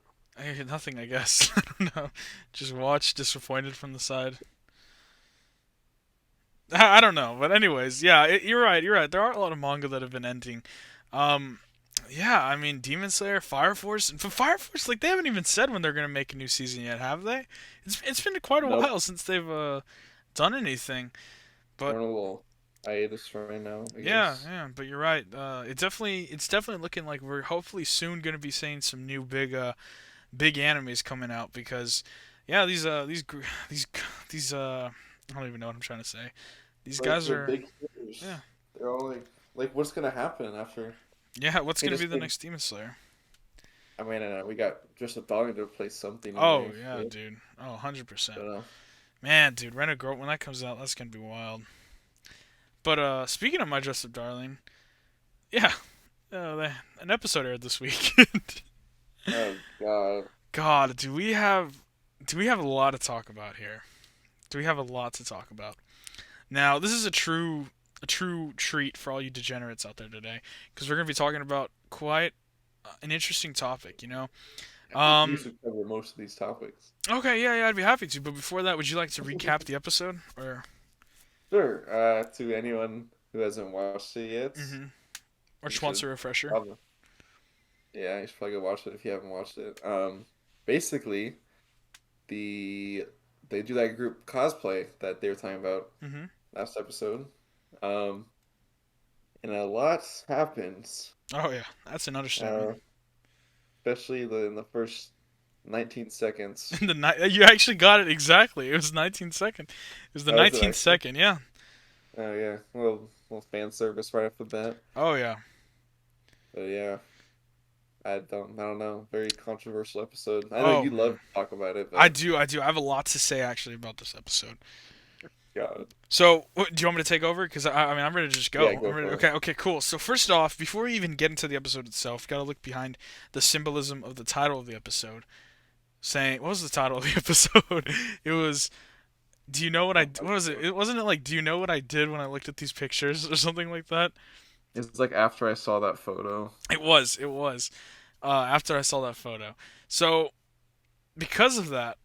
Speaker 1: Nothing, I guess. I don't know. Just watch, disappointed from the side. I don't know, but anyways, yeah, you're right. You're right. There are a lot of manga that have been ending. Um, yeah, I mean, Demon Slayer, Fire Force, and for Fire Force, like they haven't even said when they're gonna make a new season yet, have they? It's been quite a
Speaker 2: Nope.
Speaker 1: while since they've done anything.
Speaker 2: We're
Speaker 1: But
Speaker 2: on a little hiatus right now, I
Speaker 1: yeah,
Speaker 2: guess.
Speaker 1: yeah, but you're right. It's definitely looking like we're hopefully soon gonna be seeing some new big animes coming out because yeah, these I don't even know what I'm trying to say. These
Speaker 2: Like
Speaker 1: guys
Speaker 2: the
Speaker 1: are
Speaker 2: big hitters.
Speaker 1: yeah.
Speaker 2: They're all like what's gonna happen after?
Speaker 1: Yeah, what's
Speaker 2: Hey,
Speaker 1: gonna
Speaker 2: just
Speaker 1: be the
Speaker 2: think,
Speaker 1: next Demon Slayer?
Speaker 2: I mean, we got just a dog to play something in
Speaker 1: Oh
Speaker 2: there.
Speaker 1: yeah, dude. Oh, 100%.
Speaker 2: Don't know.
Speaker 1: Man, dude, Rent a Girl when that comes out, that's gonna be wild. But speaking of My Dress Up Darling, yeah, an episode aired this week.
Speaker 2: Oh God.
Speaker 1: God, do we have a lot to talk about here? Do we have a lot to talk about? Now, this is a true treat for all you degenerates out there today, because we're gonna be talking about quite an interesting topic. You know,
Speaker 2: I think you
Speaker 1: Um,
Speaker 2: should cover most of these topics.
Speaker 1: okay, yeah, I'd be happy to. But before that, would you like to recap the episode? Or
Speaker 2: Sure. To anyone who hasn't watched it yet,
Speaker 1: mm-hmm. Or
Speaker 2: you
Speaker 1: just wants
Speaker 2: should
Speaker 1: a refresher?
Speaker 2: probably, yeah, you should probably go watch it if you haven't watched it. Basically, the they do that group cosplay that they were talking about
Speaker 1: Mm-hmm.
Speaker 2: last episode. Um, and a lot happens,
Speaker 1: Oh yeah, that's an understatement.
Speaker 2: uh, especially in the first 19 seconds.
Speaker 1: You actually got it exactly. It was 19 second. It was the
Speaker 2: Oh, is it
Speaker 1: 19th
Speaker 2: actually?
Speaker 1: second. Yeah.
Speaker 2: Oh yeah, little fan service right off the bat.
Speaker 1: Oh yeah.
Speaker 2: But yeah, I don't know. Very controversial episode. I know
Speaker 1: Oh
Speaker 2: you
Speaker 1: man.
Speaker 2: love to talk about it,
Speaker 1: I
Speaker 2: but
Speaker 1: do. I do. I have a lot to say actually about this episode.
Speaker 2: God,
Speaker 1: So, do you want me to take over? Because I mean, I'm ready to just
Speaker 2: yeah,
Speaker 1: go.
Speaker 2: go
Speaker 1: I'm ready.
Speaker 2: for it.
Speaker 1: Okay. Okay. Cool. So first off, before we even get into the episode itself, gotta look behind the symbolism of the title of the episode. Saying, what was the title of the episode? It was, "Do you know what I? What was it? It wasn't it like, do you know what I did when I looked at these pictures or something like that?
Speaker 2: It's like after I saw that photo.
Speaker 1: It was. It was. After I saw that photo. So because of that,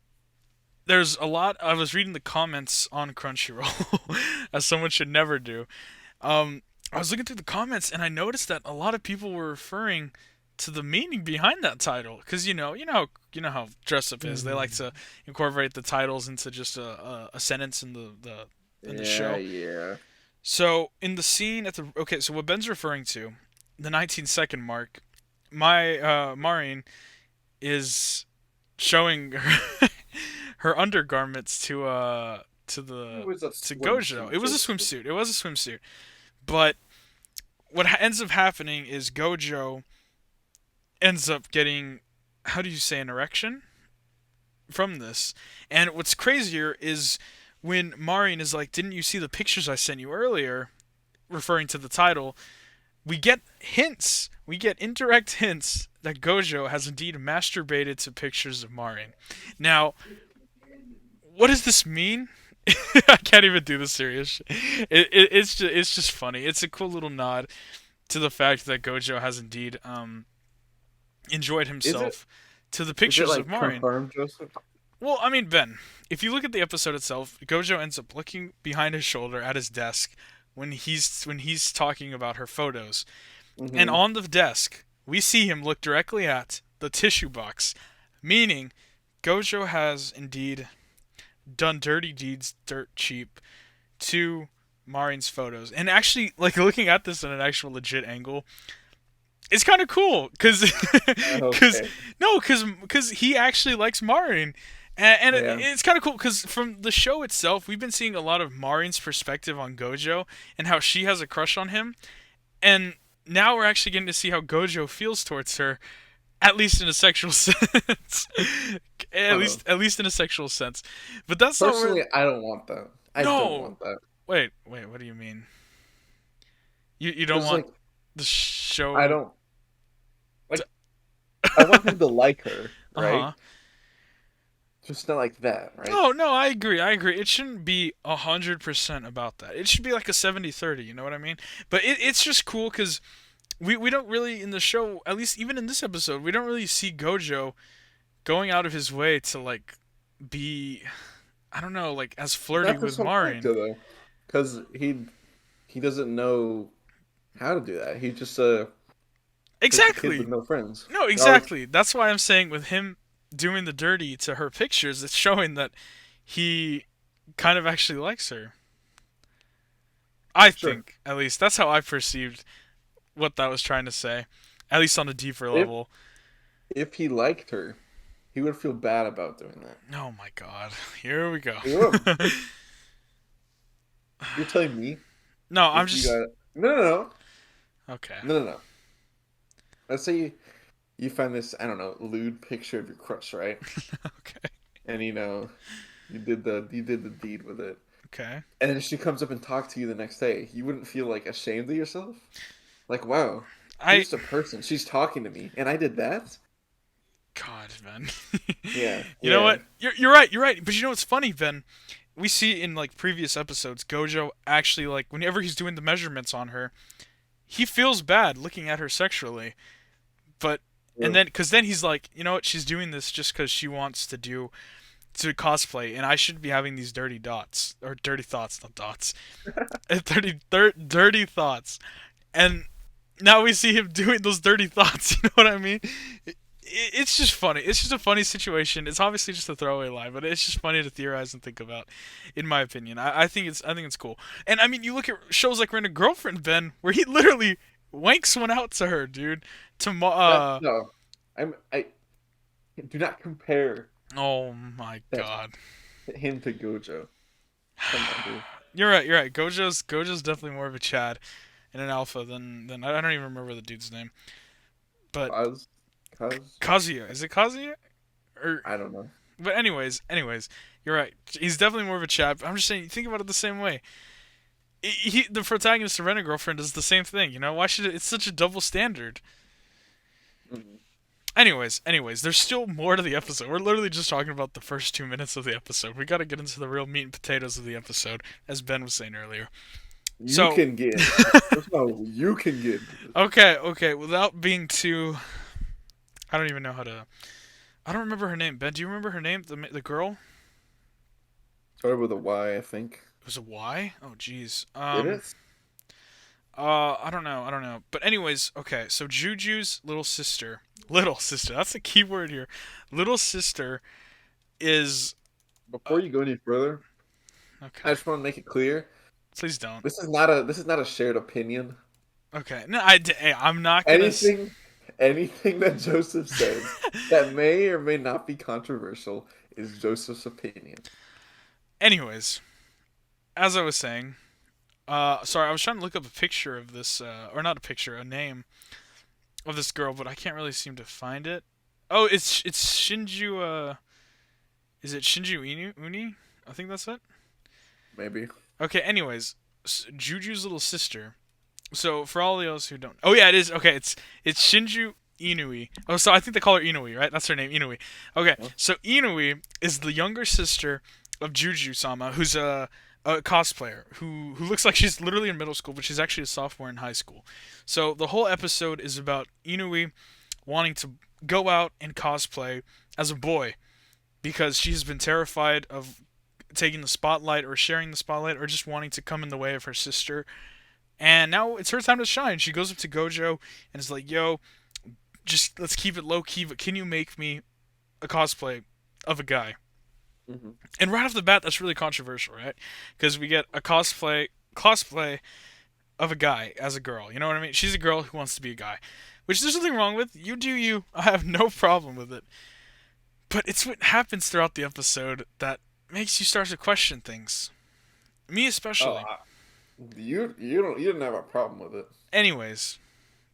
Speaker 1: there's a lot. I was reading the comments on Crunchyroll, as someone should never do. I was looking through the comments and I noticed that a lot of people were referring to the meaning behind that title, because you know how Dress Up is. They like
Speaker 2: Mhm.
Speaker 1: to incorporate the titles into just a sentence in the
Speaker 2: Yeah,
Speaker 1: show.
Speaker 2: yeah.
Speaker 1: So in the scene at the okay, so what Ben's referring to, the 19-second mark, my Maureen is showing her undergarments to
Speaker 2: It
Speaker 1: the
Speaker 2: was a
Speaker 1: to Gojo.
Speaker 2: swimsuit,
Speaker 1: It was a
Speaker 2: basically.
Speaker 1: swimsuit. It was a swimsuit. But what ends up happening is Gojo ends up getting, how do you say, an erection from this. And what's crazier is when Maureen is like, "Didn't you see the pictures I sent you earlier?" referring to the title, we get hints. We get indirect hints that Gojo has indeed masturbated to pictures of Marin. Now, what does this mean? I can't even do the serious shit. It's just funny. It's a cool little nod to the fact that Gojo has indeed enjoyed
Speaker 2: Is it
Speaker 1: himself to the
Speaker 2: is it
Speaker 1: pictures of
Speaker 2: like
Speaker 1: Marin.
Speaker 2: confirmed, Joseph?
Speaker 1: Well, I mean, Ben, if you look at the episode itself, Gojo ends up looking behind his shoulder at his desk when he's talking about her photos. And
Speaker 2: Mm-hmm.
Speaker 1: on the desk, we see him look directly at the tissue box, meaning Gojo has indeed done dirty deeds dirt cheap to Marin's photos. And actually, like, looking at this in an actual legit angle, it's kind of cool cuz cuz
Speaker 2: Okay.
Speaker 1: no, cuz he actually likes Marin. And
Speaker 2: Yeah.
Speaker 1: it's kind of cool because from the show itself, we've been seeing a lot of Marin's perspective on Gojo and how she has a crush on him. And now we're actually getting to see how Gojo feels towards her, at least in a sexual sense.
Speaker 2: Uh,
Speaker 1: At least in a sexual sense. But that's not
Speaker 2: Personally,
Speaker 1: really.
Speaker 2: I don't want that. I don't
Speaker 1: No.
Speaker 2: want that.
Speaker 1: Wait. What do you mean? You don't
Speaker 2: Because
Speaker 1: want
Speaker 2: like
Speaker 1: the
Speaker 2: I
Speaker 1: show?
Speaker 2: don't like I want him to like her,
Speaker 1: Uh
Speaker 2: right?
Speaker 1: huh.
Speaker 2: Just not like that, right?
Speaker 1: No. I agree. It shouldn't be 100% about that. It should be like a 70-30. You know what I mean? But it's just cool because we don't really in the show, at least even in this episode, we don't really see Gojo going out of his way to like be, I don't know, like as flirty
Speaker 2: Not to
Speaker 1: with
Speaker 2: some
Speaker 1: Marin.
Speaker 2: character though, because he doesn't know how to do that. He's just a kid with
Speaker 1: Exactly.
Speaker 2: no friends.
Speaker 1: No,
Speaker 2: Oh,
Speaker 1: exactly. That's why I'm saying with him doing the dirty to her pictures, it's showing that he kind of actually likes her. I
Speaker 2: sure.
Speaker 1: think, at least that's how I perceived what that was trying to say, at least on a deeper
Speaker 2: If
Speaker 1: level.
Speaker 2: if he liked her, he would feel bad about doing that.
Speaker 1: Oh my god. Here we go.
Speaker 2: He would. You're telling me
Speaker 1: No, I'm
Speaker 2: if you
Speaker 1: just
Speaker 2: got no,
Speaker 1: okay.
Speaker 2: no, no, no. Let's say you find this, I don't know, lewd picture of your crush, right?
Speaker 1: Okay.
Speaker 2: And you did the deed with it.
Speaker 1: Okay.
Speaker 2: And then she comes up and talks to you the next day. You wouldn't feel like ashamed of yourself? Like, wow, she's
Speaker 1: I
Speaker 2: just a person. She's talking to me, and I did that?
Speaker 1: God, Ben.
Speaker 2: Yeah,
Speaker 1: You know
Speaker 2: yeah.
Speaker 1: what? You're right. You're right. But you know what's funny, Ben? We see in like previous episodes, Gojo actually like whenever he's doing the measurements on her, he feels bad looking at her sexually. But And
Speaker 2: Yeah.
Speaker 1: then, because then he's like, you know what? She's doing this just because she wants to cosplay, and I should be having these dirty dots or dirty thoughts, not dots, dirty thoughts. And now we see him doing those dirty thoughts. You know what I mean? It's just funny. It's just a funny situation. It's obviously just a throwaway line, but it's just funny to theorize and think about, in my opinion. I think it's cool. And I mean, you look at shows like Rent a Girlfriend, Ben, where he literally wanks one out to her, dude. To
Speaker 2: That no, I do not compare
Speaker 1: oh my
Speaker 2: that
Speaker 1: god.
Speaker 2: him to Gojo. Come on, dude.
Speaker 1: You're right. You're right. Gojo's definitely more of a Chad and an alpha than I don't even remember the dude's name. But
Speaker 2: Cause
Speaker 1: Kazuya, is it Kazuya? Or
Speaker 2: I don't know.
Speaker 1: but anyways, you're right. He's definitely more of a Chad. I'm just saying, think about it the same way. The protagonist of Rent a Girlfriend does the same thing. You know, why should it's such a double standard?
Speaker 2: Mhm.
Speaker 1: Anyways, there's still more to the episode. We're literally just talking about the first 2 minutes of the episode. We got to get into the real meat and potatoes of the episode, as Ben was saying earlier.
Speaker 2: You
Speaker 1: So,
Speaker 2: can get into this. First of all, you can get into this.
Speaker 1: okay. Without being too, I don't even know how to. I don't remember her name. Ben, do you remember her name? The girl?
Speaker 2: Started with a Y, I think.
Speaker 1: It was a Y. Oh, jeez.
Speaker 2: Did it?
Speaker 1: I don't know. I don't know. But anyways, okay. So Juju's little sister. That's the key word here. Little sister is uh,
Speaker 2: Before you go any further, I
Speaker 1: okay.
Speaker 2: just want to make it clear.
Speaker 1: Please don't.
Speaker 2: This is not a shared opinion.
Speaker 1: Okay. No, hey, I'm not gonna.
Speaker 2: Anything that Joseph says that may or may not be controversial is Joseph's opinion.
Speaker 1: Anyways, as I was saying, sorry, I was trying to look up a picture of this, or not a picture, a name of this girl, but I can't really seem to find it. Oh, it's Shinju. Is it Shinju Uni? I think that's it.
Speaker 2: Maybe.
Speaker 1: Okay. Anyways, Juju's little sister. So for all those who don't, oh yeah, it is. Okay, it's Shinju Inui. Oh, so I think they call her Inui, right? That's her name, Inui. Okay,
Speaker 2: Huh?
Speaker 1: so Inui is the younger sister of Juju Sama, who's a cosplayer who looks like she's literally in middle school, but she's actually a sophomore in high school. So the whole episode is about Inui wanting to go out and cosplay as a boy because she has been terrified of taking the spotlight or sharing the spotlight or just wanting to come in the way of her sister. And now it's her time to shine. She goes up to Gojo and is like, "Yo, just let's keep it low key, but can you make me a cosplay of a guy?"
Speaker 2: Hmm.
Speaker 1: And right off the bat, that's really controversial, right? Because we get a cosplay of a guy as a girl. You know what I mean? She's a girl who wants to be a guy, which there's nothing wrong with. You do you. I have no problem with it. But it's what happens throughout the episode that makes you start to question things. Me
Speaker 2: Oh,
Speaker 1: especially.
Speaker 2: you didn't have a problem with it.
Speaker 1: Anyways,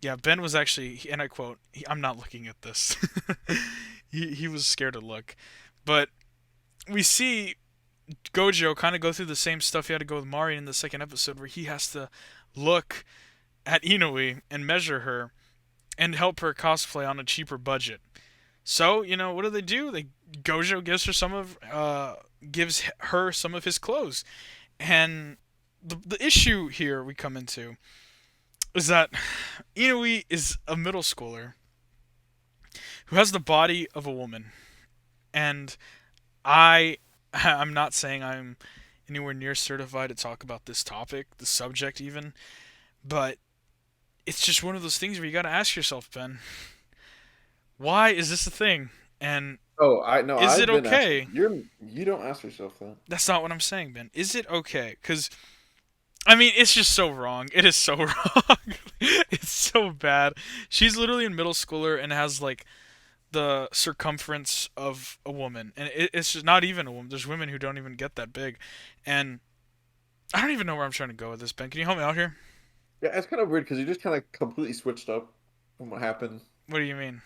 Speaker 1: yeah, Ben was actually, and I quote, I'm not looking at this. He was scared to look. But we see Gojo kind of go through the same stuff he had to go with Mari in the second episode, where he has to look at Inui and measure her and help her cosplay on a cheaper budget. So, you know, what do? Gojo gives her some of his clothes. And the issue here we come into is that Inui is a middle schooler who has the body of a woman, and I I'm not saying I'm anywhere near certified to talk about this topic, the subject even, but it's just one of those things where you got to ask yourself, Ben, why is this a thing? And
Speaker 2: Oh, I know.
Speaker 1: is
Speaker 2: I've
Speaker 1: it
Speaker 2: been asking.
Speaker 1: okay?
Speaker 2: You don't ask yourself that.
Speaker 1: That's not what I'm saying, Ben. Is it okay? Cuz I mean, it's just so wrong. It is so wrong. It's so bad. She's literally in middle schooler and has like the circumference of a woman, and it's just not even a woman. There's women who don't even get that big, and I don't even know where I'm trying to go with this. Ben, can you help me out here?
Speaker 2: Yeah, it's kind of weird because you just kind of completely switched up from what happened.
Speaker 1: What do you mean?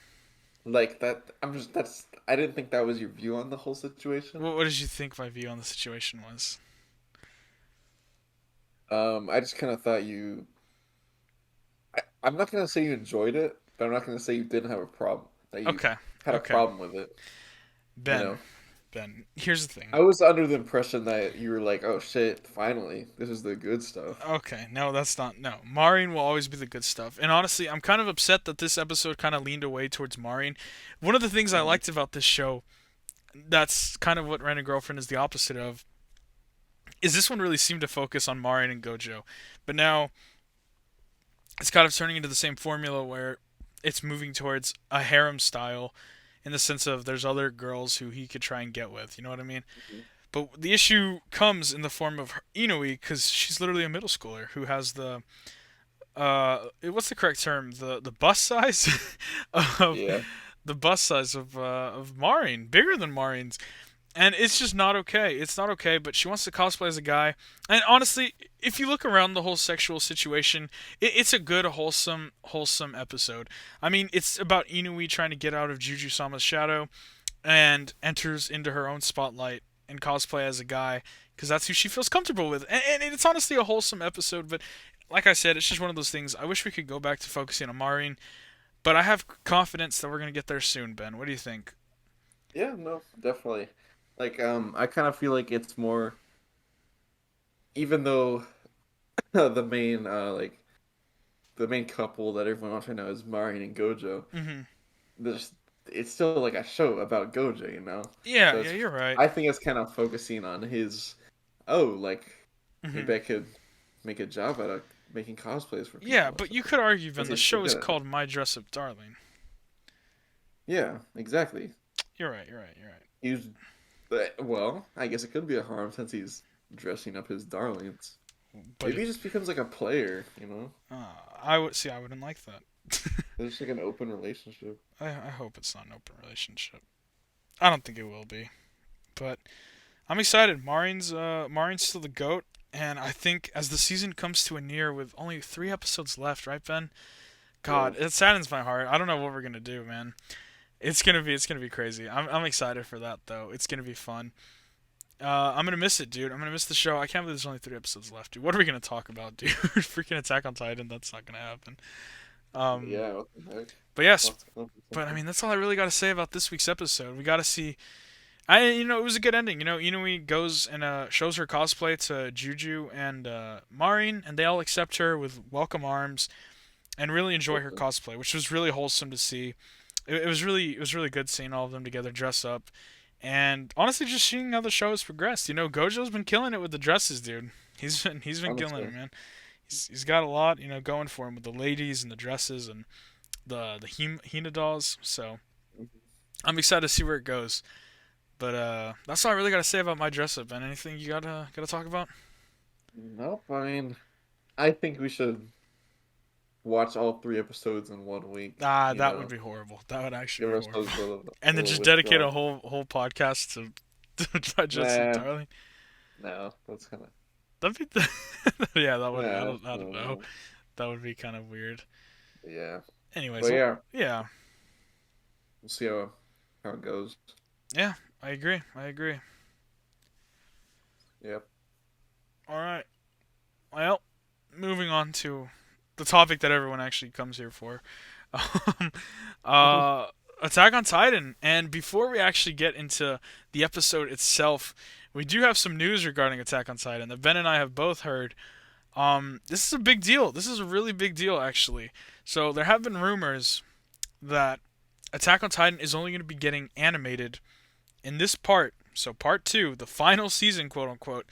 Speaker 2: Like that. I didn't think that was your view on the whole situation.
Speaker 1: What did you think my view on the situation was?
Speaker 2: I just kind of thought I'm not gonna say you enjoyed it, but I'm not gonna say you didn't have a problem. That you
Speaker 1: Okay,
Speaker 2: had a
Speaker 1: okay,
Speaker 2: problem with it. You
Speaker 1: Ben,
Speaker 2: know.
Speaker 1: Ben. Here's the thing.
Speaker 2: I was under the impression that you were like, oh shit, finally, this is the good stuff.
Speaker 1: Okay, no, that's not. No, Maureen will always be the good stuff. And honestly, I'm kind of upset that this episode kind of leaned away towards Maureen. One of the things I
Speaker 2: Mhm.
Speaker 1: liked about this show, that's kind of what Rent a Girlfriend is the opposite of, is this one really seemed to focus on Maureen and Gojo. But now it's kind of turning into the same formula where it's moving towards a harem style in the sense of there's other girls who he could try and get with. You know what I mean?
Speaker 2: Mhm.
Speaker 1: But the issue comes in the form of Inui because she's literally a middle schooler who has the what's the correct term? The bust size of
Speaker 2: Yeah.
Speaker 1: the bust size of Maureen, bigger than Maureen's, and it's just not okay. It's not okay. But she wants to cosplay as a guy, and honestly, if you look around the whole sexual situation, it's a good, wholesome episode. I mean, it's about Inui trying to get out of Juju-sama's shadow, and enters into her own spotlight and cosplay as a guy because that's who she feels comfortable with. And it's honestly a wholesome episode, but like I said, it's just one of those things. I wish we could go back to focusing on Maureen, but I have confidence that we're gonna get there soon. Ben, what do you think?
Speaker 2: Yeah, no, definitely. Like, I kind of feel like it's more, even though the main, the main couple that everyone wants right now is Marin and Gojo.
Speaker 1: Mm-hmm.
Speaker 2: There's, it's still like a show about Gojo,
Speaker 1: Yeah,
Speaker 2: So
Speaker 1: yeah,
Speaker 2: it's,
Speaker 1: you're right.
Speaker 2: I think it's kind of focusing on his, oh, like
Speaker 1: Mm-hmm.
Speaker 2: maybe I could make a job out of making cosplays for
Speaker 1: Yeah,
Speaker 2: people or
Speaker 1: but you
Speaker 2: something.
Speaker 1: could argue, Ben,
Speaker 2: Because
Speaker 1: the
Speaker 2: he's so
Speaker 1: show is
Speaker 2: good at it.
Speaker 1: called My Dress Up Darling.
Speaker 2: Yeah, exactly.
Speaker 1: You're right. You're right. You're right.
Speaker 2: He's, well, I guess it could be a harm since he's dressing up his darlings.
Speaker 1: But
Speaker 2: Maybe he just becomes like a player.
Speaker 1: I would see. I wouldn't like that.
Speaker 2: It's like an open relationship.
Speaker 1: I hope it's not an open relationship. I don't think it will be, but I'm excited. Maureen's still the goat, and I think as the season comes to a near with only 3 episodes left, right, Ben?
Speaker 2: Yeah.
Speaker 1: God, it saddens my heart. I don't know what we're gonna do, man. It's gonna be crazy. I'm excited for that though. It's gonna be fun. I'm gonna miss it, dude. I'm gonna miss the show. I can't believe there's only 3 episodes left, dude. What are we gonna talk about, dude? Freaking Attack on Titan. That's not gonna happen. Um,
Speaker 2: Yeah, what the heck?
Speaker 1: but yes,
Speaker 2: Lots of
Speaker 1: but I
Speaker 2: something.
Speaker 1: mean that's all I really got to say about this week's episode. We got to see. It was a good ending. Inui goes and shows her cosplay to Juju and Marin, and they all accept her with welcome arms and really enjoy her cosplay, which was really wholesome to see. It was really good seeing all of them together dress up, and honestly, just seeing how the show has progressed. Gojo's been killing it with the dresses, dude. He's been killing
Speaker 2: Honestly.
Speaker 1: it, man. He's got a lot, going for him with the ladies and the dresses and the Hina dolls. So
Speaker 2: Mhm.
Speaker 1: I'm excited to see where it goes. But that's all I really got to say about my dress up. And anything you gotta talk about?
Speaker 2: Nope, I mean, I think we should watch all 3 episodes in one week,
Speaker 1: Ah,
Speaker 2: you
Speaker 1: that would
Speaker 2: know.
Speaker 1: be horrible. That would actually
Speaker 2: Give
Speaker 1: be horrible.
Speaker 2: ourselves
Speaker 1: And
Speaker 2: a
Speaker 1: then
Speaker 2: little
Speaker 1: just dedicate a
Speaker 2: withdrawal.
Speaker 1: whole podcast to my dress up,
Speaker 2: Nah,
Speaker 1: darling.
Speaker 2: no, that's kind of,
Speaker 1: That'd be yeah. That would
Speaker 2: nah,
Speaker 1: I don't
Speaker 2: no,
Speaker 1: know.
Speaker 2: no.
Speaker 1: That would be kind of weird.
Speaker 2: Yeah.
Speaker 1: Anyways,
Speaker 2: But yeah,
Speaker 1: yeah,
Speaker 2: we'll see how it goes.
Speaker 1: yeah. I agree. I agree.
Speaker 2: Yep.
Speaker 1: All right. Well, moving on to the topic that everyone actually comes here for. Um, uh, Attack on Titan. And before we actually get into the episode itself, we do have some news regarding Attack on Titan that Ben and I have both heard. This is a big deal. This is a really big deal, actually. So there have been rumors that Attack on Titan is only going to be getting animated in this part. So part two, the final season, quote unquote,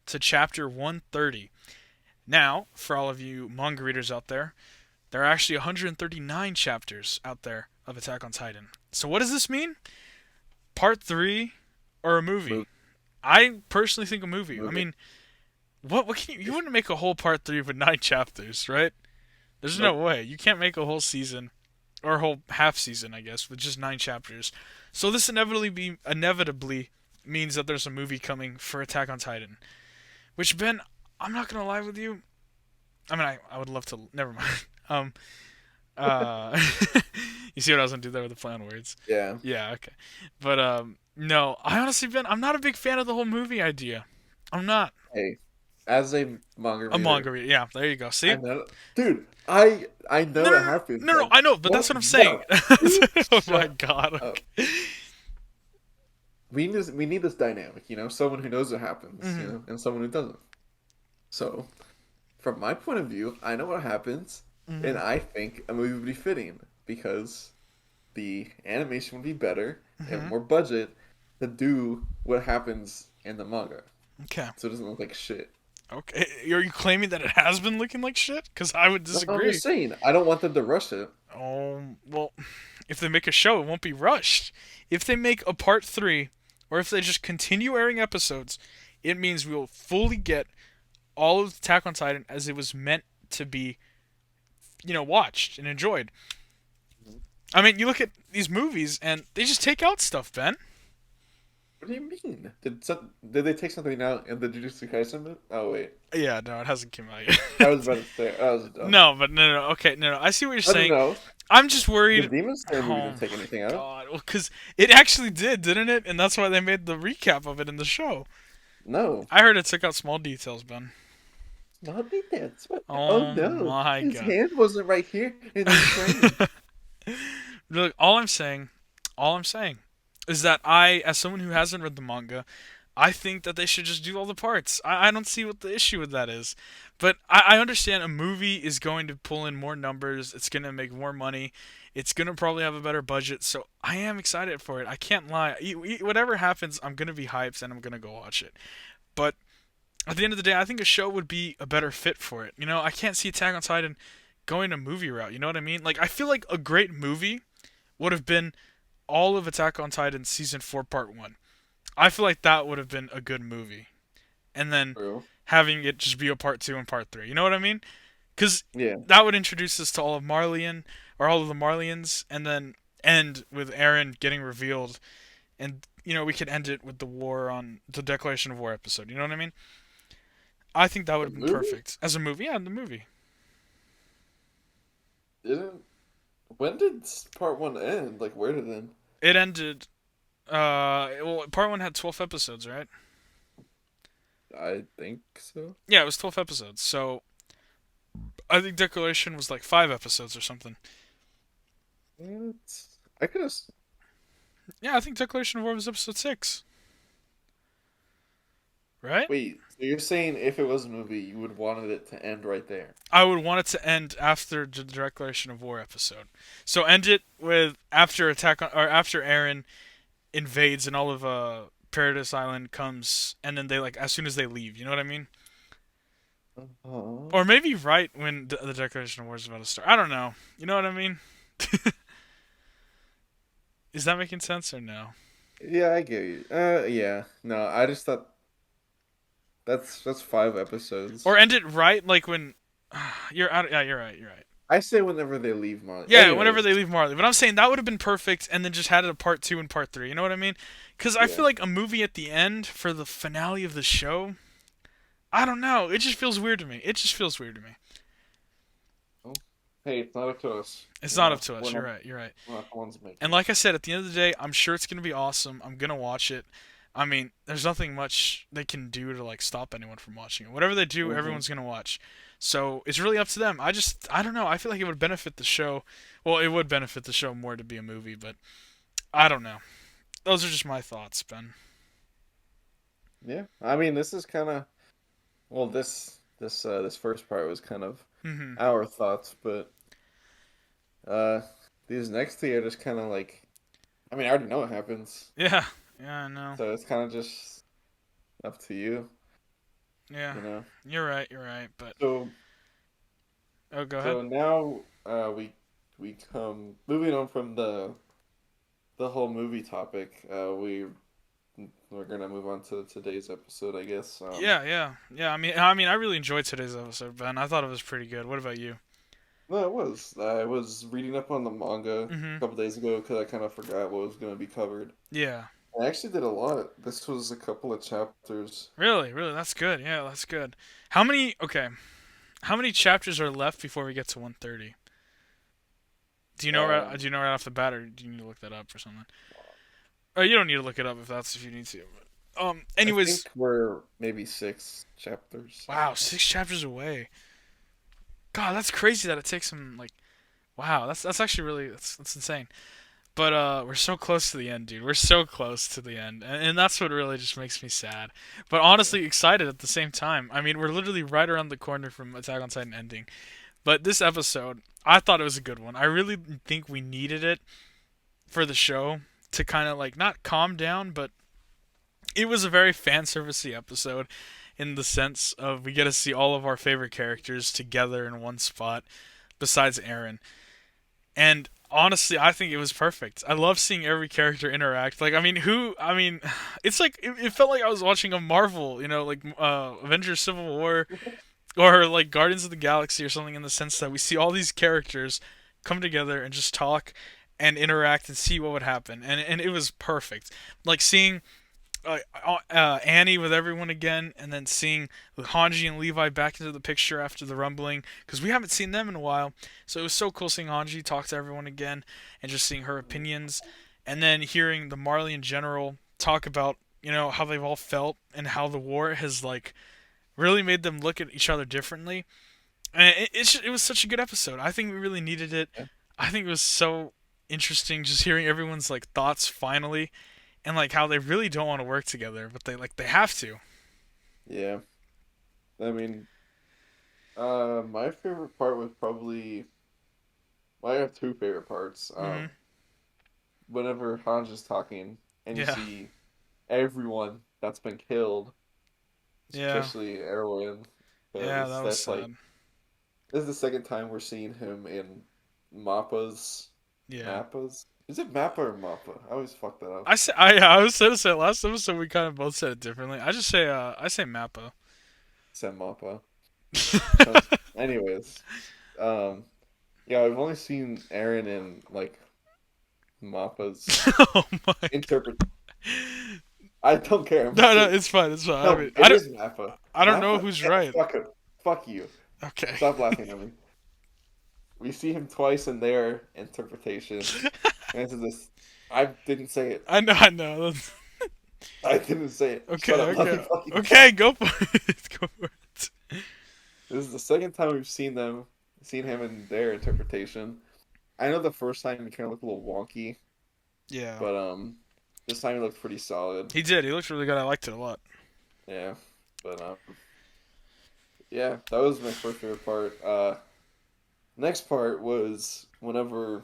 Speaker 1: to chapter 130. Now, for all of you manga readers out there are actually 139 chapters out there of Attack on Titan. So what does this mean? Part 3 or a movie?
Speaker 2: Move,
Speaker 1: I personally think a movie. I
Speaker 2: move it.
Speaker 1: mean, what can you wouldn't make a whole part 3 with 9 chapters, right? There's no
Speaker 2: Nope.
Speaker 1: way. You can't make a whole season or a whole half season, I guess, with just 9 chapters. So this inevitably means that there's a movie coming for Attack on Titan. Which, Ben, I'm not gonna lie with you. I mean, I would love to. Never mind. Um, uh, you see what I was gonna do there with the play on words?
Speaker 2: Yeah.
Speaker 1: Yeah, okay. But no, I honestly, Ben, I'm not a big fan of the whole movie idea. I'm not
Speaker 2: Hey, as a manga
Speaker 1: a
Speaker 2: reader,
Speaker 1: manga reader. Yeah, there you go.
Speaker 2: I
Speaker 1: See?
Speaker 2: know, dude. I know
Speaker 1: No, no,
Speaker 2: it
Speaker 1: no,
Speaker 2: happens.
Speaker 1: no, no,
Speaker 2: Like,
Speaker 1: I know, but
Speaker 2: what?
Speaker 1: that's what I'm saying.
Speaker 2: No, dude,
Speaker 1: Oh my
Speaker 2: shut
Speaker 1: god.
Speaker 2: up.
Speaker 1: Okay.
Speaker 2: we need this dynamic, someone who knows what happens,
Speaker 1: Mm-hmm.
Speaker 2: and someone who doesn't. So, from my point of view, I know what happens, and
Speaker 1: Mm-hmm.
Speaker 2: I think a movie would be fitting because the animation would be better and
Speaker 1: Mm-hmm.
Speaker 2: more budget to do what happens in the manga,
Speaker 1: Okay.
Speaker 2: so it doesn't look like shit.
Speaker 1: Okay. Are you claiming that it has been looking like shit? Because I would
Speaker 2: No, I'm
Speaker 1: disagree.
Speaker 2: just saying, I don't want them to rush it.
Speaker 1: Well, if they make a show, it won't be rushed. If they make a part three, or if they just continue airing episodes, it means we will fully get all of Attack on Titan as it was meant to be, watched and enjoyed. I mean, you look at these movies and they just take out stuff, Ben.
Speaker 2: What do you mean? Did they take something out in the Jujutsu Kaisen movie? Oh wait,
Speaker 1: Yeah, no, it hasn't come out
Speaker 2: I
Speaker 1: yet.
Speaker 2: was about to say I was dumb.
Speaker 1: No, but no. Okay, no. I see what you're
Speaker 2: I don't
Speaker 1: saying.
Speaker 2: know.
Speaker 1: I'm just
Speaker 2: The
Speaker 1: worried.
Speaker 2: Demon Slayer movie
Speaker 1: Oh
Speaker 2: didn't take
Speaker 1: my
Speaker 2: anything out.
Speaker 1: god. Well, because it actually did, didn't it? And that's why they made the recap of it in the show.
Speaker 2: No,
Speaker 1: I heard it took out small details, Ben.
Speaker 2: not like that. Oh
Speaker 1: Oh
Speaker 2: no,
Speaker 1: my
Speaker 2: his
Speaker 1: god.
Speaker 2: hand wasn't right here in the frame.
Speaker 1: Look, all I'm saying is that as someone who hasn't read the manga, I think that they should just do all the parts. I don't see what the issue with that is. But I understand a movie is going to pull in more numbers, it's going to make more money, it's going to probably have a better budget, so I am excited for it. I can't lie. Whatever happens, I'm going to be hyped and I'm going to go watch it. But at the end of the day, I think a show would be a better fit for it. I can't see Attack on Titan going a movie route. You know what I mean? Like, I feel like a great movie would have been all of Attack on Titan season 4 part 1. I feel like that would have been a good movie. And then
Speaker 2: True.
Speaker 1: having it just be a part 2 and part 3. You know what I mean? Cuz
Speaker 2: Yeah.
Speaker 1: that would introduce us to all of Marlian or all of the Marlians and then end with Eren getting revealed and we could end it with the war on the Declaration of War episode. You know what I mean? I think that would
Speaker 2: The
Speaker 1: have been
Speaker 2: movie
Speaker 1: perfect as a movie. Yeah, the movie.
Speaker 2: didn't. When did part one end? Like, where did it end?
Speaker 1: It ended well, part 1 had 12 episodes, right?
Speaker 2: I think so.
Speaker 1: Yeah, it was 12 episodes. So I think Declaration was like 5 episodes or something.
Speaker 2: What? I could have.
Speaker 1: Yeah, I think Declaration of War was episode 6, right?
Speaker 2: Wait. So you're saying if it was a movie, you would wanted it to end right there?
Speaker 1: I would want it to end after the Declaration of War episode. So end it with after after Eren invades and all of Paradise Island comes and then they like as soon as they leave, you know what I mean?
Speaker 2: Uh-huh.
Speaker 1: Or maybe right when the Declaration of War is about to start. I don't know. You know what I mean? Is that making sense or no?
Speaker 2: Yeah, I get you. Yeah. No, I just thought that's 5 episodes.
Speaker 1: Or end it right like when you're out. Yeah, you're right. You're right.
Speaker 2: I say whenever they leave Mon.
Speaker 1: Yeah, whenever
Speaker 2: Anyways,
Speaker 1: they leave Marley. But I'm saying that would have been perfect, and then just had it a part 2 and part 3. You know what I mean? Because I
Speaker 2: yeah.
Speaker 1: feel like a movie at the end for the finale of the show. I don't know. It just feels weird to me. It just feels weird to me.
Speaker 2: Well, hey, it's not up to us.
Speaker 1: It's
Speaker 2: You
Speaker 1: not up
Speaker 2: know,
Speaker 1: to us.
Speaker 2: we're
Speaker 1: You're
Speaker 2: not
Speaker 1: right. You're right.
Speaker 2: we're not the ones making
Speaker 1: And
Speaker 2: it.
Speaker 1: like I said, at the end of the day, I'm sure it's gonna be awesome. I'm gonna watch it. I mean, there's nothing much they can do to like stop anyone from watching it. Whatever they do,
Speaker 2: Hmm.
Speaker 1: everyone's gonna watch. So it's really up to them. I don't know. I feel like it would benefit the show. Well, it would benefit the show more to be a movie, but I don't know. Those are just my thoughts, Ben.
Speaker 2: Yeah. I mean, this is kind of well, this first part was kind of
Speaker 1: Mhm.
Speaker 2: our thoughts, but uh, these next three are just kind of like. I mean, I already know what happens,
Speaker 1: Yeah. Yeah, I know.
Speaker 2: so it's kind of just up to you,
Speaker 1: Yeah.
Speaker 2: you know.
Speaker 1: You're right. You're right. But
Speaker 2: So
Speaker 1: oh, go ahead.
Speaker 2: so now we come moving on from the whole movie topic. We're gonna move on to today's episode, I guess.
Speaker 1: Yeah. I mean, I really enjoyed today's episode, Ben. I thought it was pretty good. What about you?
Speaker 2: No, it was. I was reading up on the manga a
Speaker 1: Mhm.
Speaker 2: couple days ago because I kind of forgot what was gonna be covered.
Speaker 1: Yeah.
Speaker 2: I actually did a lot. This was a couple of chapters.
Speaker 1: Really, really, that's good. Yeah, that's good. How many? Okay, how many chapters are left before we get to 130? Do you know right?
Speaker 2: Um,
Speaker 1: Do you know right off the bat, or do you need to look that up or something? You don't need to look it up if you need to.
Speaker 2: I think
Speaker 1: Anyways,
Speaker 2: we're maybe 6 chapters.
Speaker 1: wow, 6 chapters away. God, that's crazy that it takes them like. Wow, that's actually really that's insane. But we're so close to the end, dude. We're so close to the end, and that's what really just makes me sad. But honestly, excited at the same time. I mean, we're literally right around the corner from Attack on Titan ending. But this episode, I thought it was a good one. I really think we needed it for the show to kind of like not calm down, but it was a very fan servicey episode in the sense of we get to see all of our favorite characters together in one spot besides Aaron. And honestly, I think it was perfect. I love seeing every character interact. Like, I mean, it's like it felt like I was watching a Marvel, like Avengers Civil War or like Guardians of the Galaxy or something in the sense that we see all these characters come together and just talk and interact and see what would happen. And it was perfect. Like seeing Annie with everyone again, and then seeing Hanji and Levi back into the picture after the rumbling, because we haven't seen them in a while. So it was so cool seeing Hanji talk to everyone again, and just seeing her opinions, and then hearing the Marley in general talk about how they've all felt and how the war has like really made them look at each other differently. And it was such a good episode. I think we really needed it.
Speaker 2: Yeah.
Speaker 1: I think it was so interesting just hearing everyone's like thoughts finally and like how they really don't want to work together, but they have to.
Speaker 2: Yeah. I mean, my favorite part was probably. Well, I have two favorite parts.
Speaker 1: Hmm.
Speaker 2: Whenever Han's is talking and you
Speaker 1: Yeah,
Speaker 2: see everyone that's been killed,
Speaker 1: yeah,
Speaker 2: especially Erwin,
Speaker 1: yeah.
Speaker 2: because
Speaker 1: That was
Speaker 2: that's like
Speaker 1: sad.
Speaker 2: this is the second time we're seeing him in Mappa's
Speaker 1: Yeah,
Speaker 2: Mappa's. Is it Mappa or Mappa? I always fuck that up.
Speaker 1: I was gonna say last episode we kind of both said it differently. I say Mappa.
Speaker 2: Said Mappa. Anyways, um, yeah, I've only seen Aaron in like Mappa's
Speaker 1: Oh my.
Speaker 2: interpret. I don't care. I'm
Speaker 1: No,
Speaker 2: just
Speaker 1: no,
Speaker 2: kidding.
Speaker 1: it's fine. It's fine.
Speaker 2: No, it is Mappa.
Speaker 1: I don't know
Speaker 2: Mappa.
Speaker 1: who's
Speaker 2: Yeah,
Speaker 1: right.
Speaker 2: fuck it. Fuck you.
Speaker 1: Okay.
Speaker 2: Stop laughing at me. We see him twice in their interpretation. And it's this. I didn't say it.
Speaker 1: I know.
Speaker 2: I didn't say it.
Speaker 1: Okay,
Speaker 2: Shut up. Let me
Speaker 1: okay,
Speaker 2: fucking
Speaker 1: okay.
Speaker 2: talk.
Speaker 1: Go for it. Go for it.
Speaker 2: This is the second time we've seen him in their interpretation. I know the first time he kind of looked a little wonky,
Speaker 1: Yeah,
Speaker 2: but this time he looked pretty solid.
Speaker 1: he did. He looked really good. I liked it a lot.
Speaker 2: Yeah, but yeah, that was my first favorite part. Next part was whenever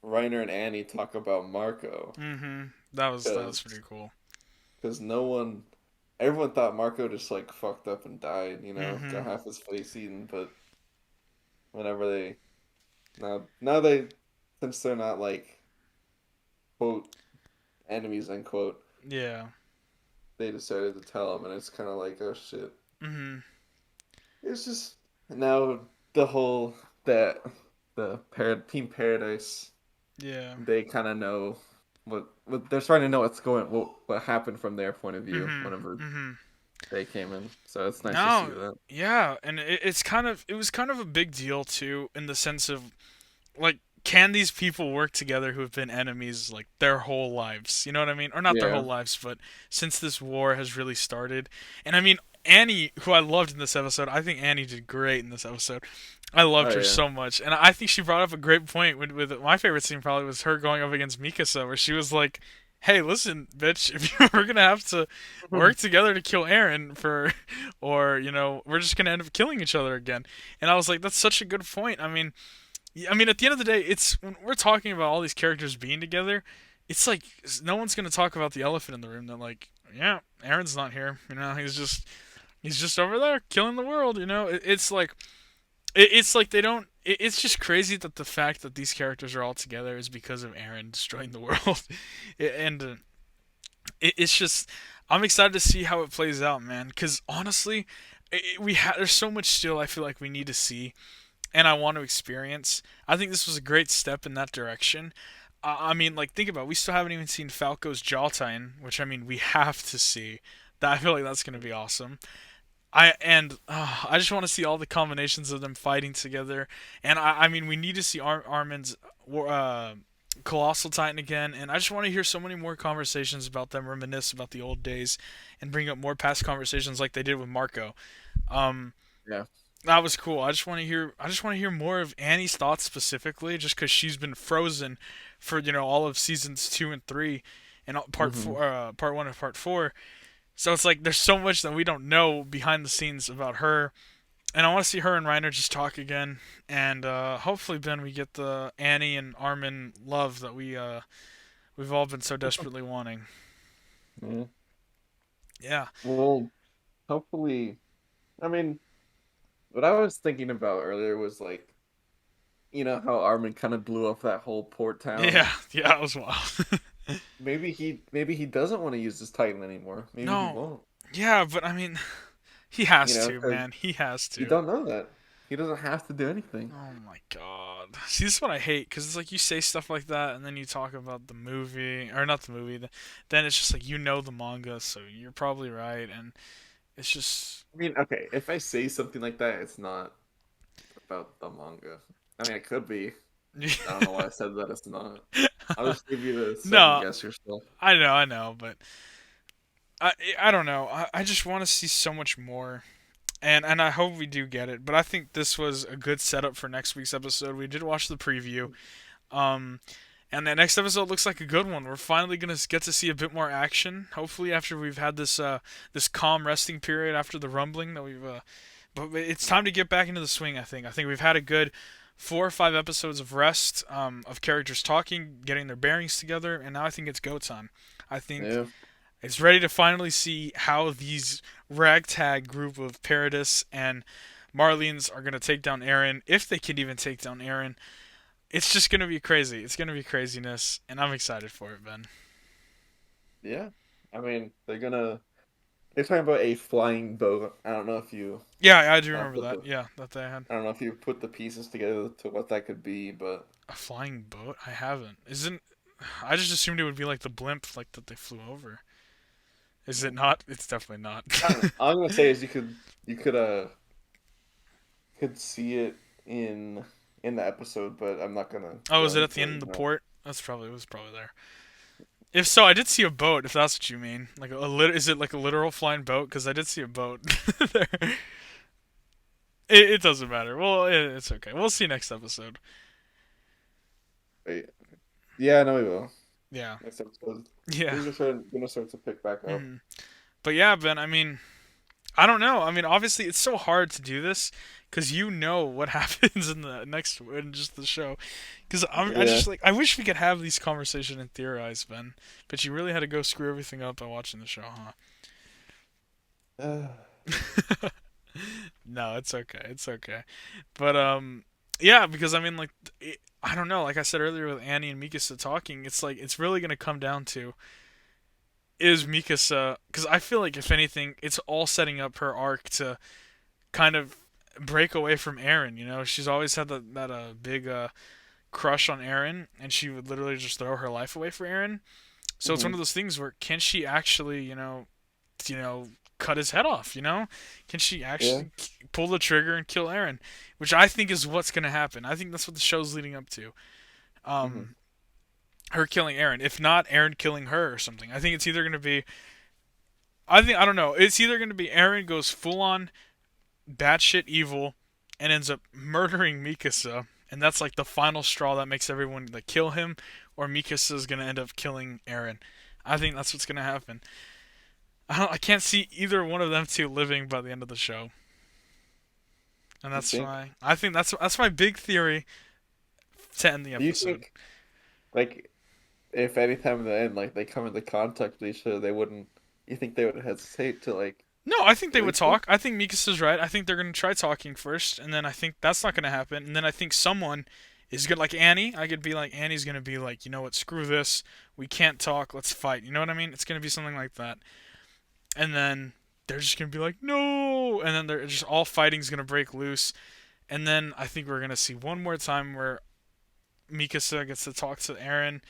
Speaker 2: Reiner and Annie talk about Marco,
Speaker 1: Mm-hmm. That was
Speaker 2: because
Speaker 1: pretty cool.
Speaker 2: no one, everyone thought Marco just like fucked up and died.
Speaker 1: Mm-hmm.
Speaker 2: Got half his face eaten. But whenever they now they since they're not like quote enemies end quote,
Speaker 1: Yeah.
Speaker 2: they decided to tell him, and it's kind of like oh shit.
Speaker 1: Mm-hmm.
Speaker 2: It's just now the whole that Team Paradise,
Speaker 1: Yeah.
Speaker 2: they kind of know what they're trying to know what happened from their point of view
Speaker 1: Mm-hmm.
Speaker 2: whenever
Speaker 1: Mm-hmm.
Speaker 2: they came in. So it's nice to see
Speaker 1: No,
Speaker 2: that.
Speaker 1: yeah, and it was kind of a big deal too in the sense of like can these people work together who have been enemies like their whole lives? You know what I mean? Or not their whole
Speaker 2: Yeah.
Speaker 1: lives, but since this war has really started. And I mean Annie, who I loved in this episode, I think Annie did great in this episode. I
Speaker 2: Oh
Speaker 1: loved her
Speaker 2: yeah.
Speaker 1: so much, and I think she brought up a great point with my favorite scene probably was her going up against Mikasa, where she was like, "Hey, listen, bitch, if we're gonna have to work together to kill Aaron or we're just gonna end up killing each other again." And I was like, "That's such a good point." I mean, at the end of the day, it's when we're talking about all these characters being together, it's like no one's gonna talk about the elephant in the room. That like, yeah, Aaron's not here. He's just over there killing the world. It's like it's like they don't. It's just crazy that the fact that these characters are all together is because of Aaron destroying the world, and it's just I'm excited to see how it plays out, man. Because honestly, there's so much still I feel like we need to see, and I want to experience. I think this was a great step in that direction. I mean, like think about it, we still haven't even seen Falco's jaw time, which I mean we have to see. That I feel like that's gonna be awesome. I just want to see all the combinations of them fighting together, and I mean we need to see Armin's Colossal Titan again, and I just want to hear so many more conversations about them, reminisce about the old days, and bring up more past conversations like they did with Marco. Um,
Speaker 2: Yeah.
Speaker 1: that was cool. I just want to hear more of Annie's thoughts specifically, just because she's been frozen for all of seasons 2 and 3, and part
Speaker 2: Mm-hmm.
Speaker 1: 4, part 1 and part 4. So it's like there's so much that we don't know behind the scenes about her, and I want to see her and Reiner just talk again, and hopefully then we get the Annie and Armin love that we've all been so desperately wanting.
Speaker 2: Yeah.
Speaker 1: Yeah,
Speaker 2: Well, hopefully, I mean, what I was thinking about earlier was like, how Armin kind of blew up that whole port town.
Speaker 1: yeah, yeah. It was wild.
Speaker 2: Maybe he doesn't want to use this Titan anymore. Maybe he
Speaker 1: No,
Speaker 2: won't.
Speaker 1: yeah, but I mean, he has to,
Speaker 2: Because
Speaker 1: man. He has
Speaker 2: you
Speaker 1: to.
Speaker 2: don't know that. He doesn't have to do anything.
Speaker 1: Oh my god. See, this is what I hate, because it's like you say stuff like that, and then you talk about the movie, or not the movie, then it's just like the manga, so you're probably right, and it's just.
Speaker 2: I mean, okay, if I say something like that, it's not about the manga. I mean, it could be. I don't know why I said that. It's not. I'll just give you the second
Speaker 1: No,
Speaker 2: guess yourself.
Speaker 1: I know, but I don't know. I just want to see so much more. And I hope we do get it. But I think this was a good setup for next week's episode. We did watch the preview. Um, and the next episode looks like a good one. We're finally gonna get to see a bit more action. Hopefully, after we've had this calm resting period after the rumbling that we've. But it's time to get back into the swing. I think we've had a good 4 or 5 episodes of rest, of characters talking, getting their bearings together, and now I think it's go time. I think
Speaker 2: Yeah.
Speaker 1: it's ready to finally see how these ragtag group of Paradis and Marlenes are going to take down Eren, if they can even take down Eren. It's just going to be crazy. It's going to be craziness, and I'm excited for it, Ben.
Speaker 2: Yeah. I mean, they're talking about a flying boat. I don't know if you
Speaker 1: Yeah, I do remember
Speaker 2: put
Speaker 1: that. Yeah, that they had.
Speaker 2: I don't know if you put the pieces together to what that could be, but
Speaker 1: A flying boat? I haven't. Isn't. I just assumed it would be like the blimp like that they flew over. Is it not? It's definitely not.
Speaker 2: I don't know. All I'm gonna say is you could see it in the episode, but I'm not gonna
Speaker 1: Oh,
Speaker 2: go
Speaker 1: is it
Speaker 2: any
Speaker 1: at the end
Speaker 2: further
Speaker 1: of the
Speaker 2: than that.
Speaker 1: port? It was probably there. If so, I did see a boat. If that's what you mean, like is it like a literal flying boat? Because I did see a boat there. It doesn't matter. Well, it's okay. We'll see next episode.
Speaker 2: Wait. Yeah, I know we will.
Speaker 1: Yeah,
Speaker 2: Next episode,
Speaker 1: yeah.
Speaker 2: gonna start to pick back up.
Speaker 1: hmm But yeah, Ben. I mean, I don't know. I mean, obviously, it's so hard to do this because you know what happens in just the show. Because I
Speaker 2: Yeah.
Speaker 1: just like I wish we could have these conversations and theorize, Ben. But you really had to go screw everything up by watching the show,
Speaker 2: Uh,
Speaker 1: huh? No, it's okay. It's okay. But yeah, because I mean, like, I don't know. Like I said earlier with Annie and Mikasa talking, it's like it's really gonna come down to is Mikasa, because I feel like if anything, it's all setting up her arc to kind of break away from Eren. She's always had that big crush on Eren, and she would literally just throw her life away for Eren. So it's one
Speaker 2: mhm.
Speaker 1: of those things where can she actually, cut his head off? Can she
Speaker 2: Yeah.
Speaker 1: actually pull the trigger and kill Eren? Which I think is what's gonna happen. I think that's what the show's leading up to.
Speaker 2: Hmm.
Speaker 1: Um, her killing Eren. If not, Eren killing her or something. I think it's either gonna be. I don't know. It's either gonna be Eren goes full on batshit evil and ends up murdering Mikasa, and that's like the final straw that makes everyone like kill him, or Mikasa is gonna end up killing Eren. I think that's what's gonna happen. I can't see either one of them two living by the end of the show, and
Speaker 2: You
Speaker 1: that's
Speaker 2: think?
Speaker 1: why I think that's my big theory to end the
Speaker 2: Do you
Speaker 1: episode.
Speaker 2: think like if anytime in the end like they come into contact with each other, they wouldn't? You think they would hesitate to like
Speaker 1: No, I think they
Speaker 2: kill
Speaker 1: would
Speaker 2: each other?
Speaker 1: talk. I think Mikasa's right. I think they're gonna try talking first, and then I think that's not gonna happen. And then I think someone is gonna like Annie. I could be like Annie's gonna be like, you know what? Screw this. We can't talk. Let's fight. You know what I mean? It's gonna be something like that. And then they're just gonna be like, no. And then they're just all fighting's gonna break loose. And then I think we're gonna see one more time where Mikasa gets to talk to Eren,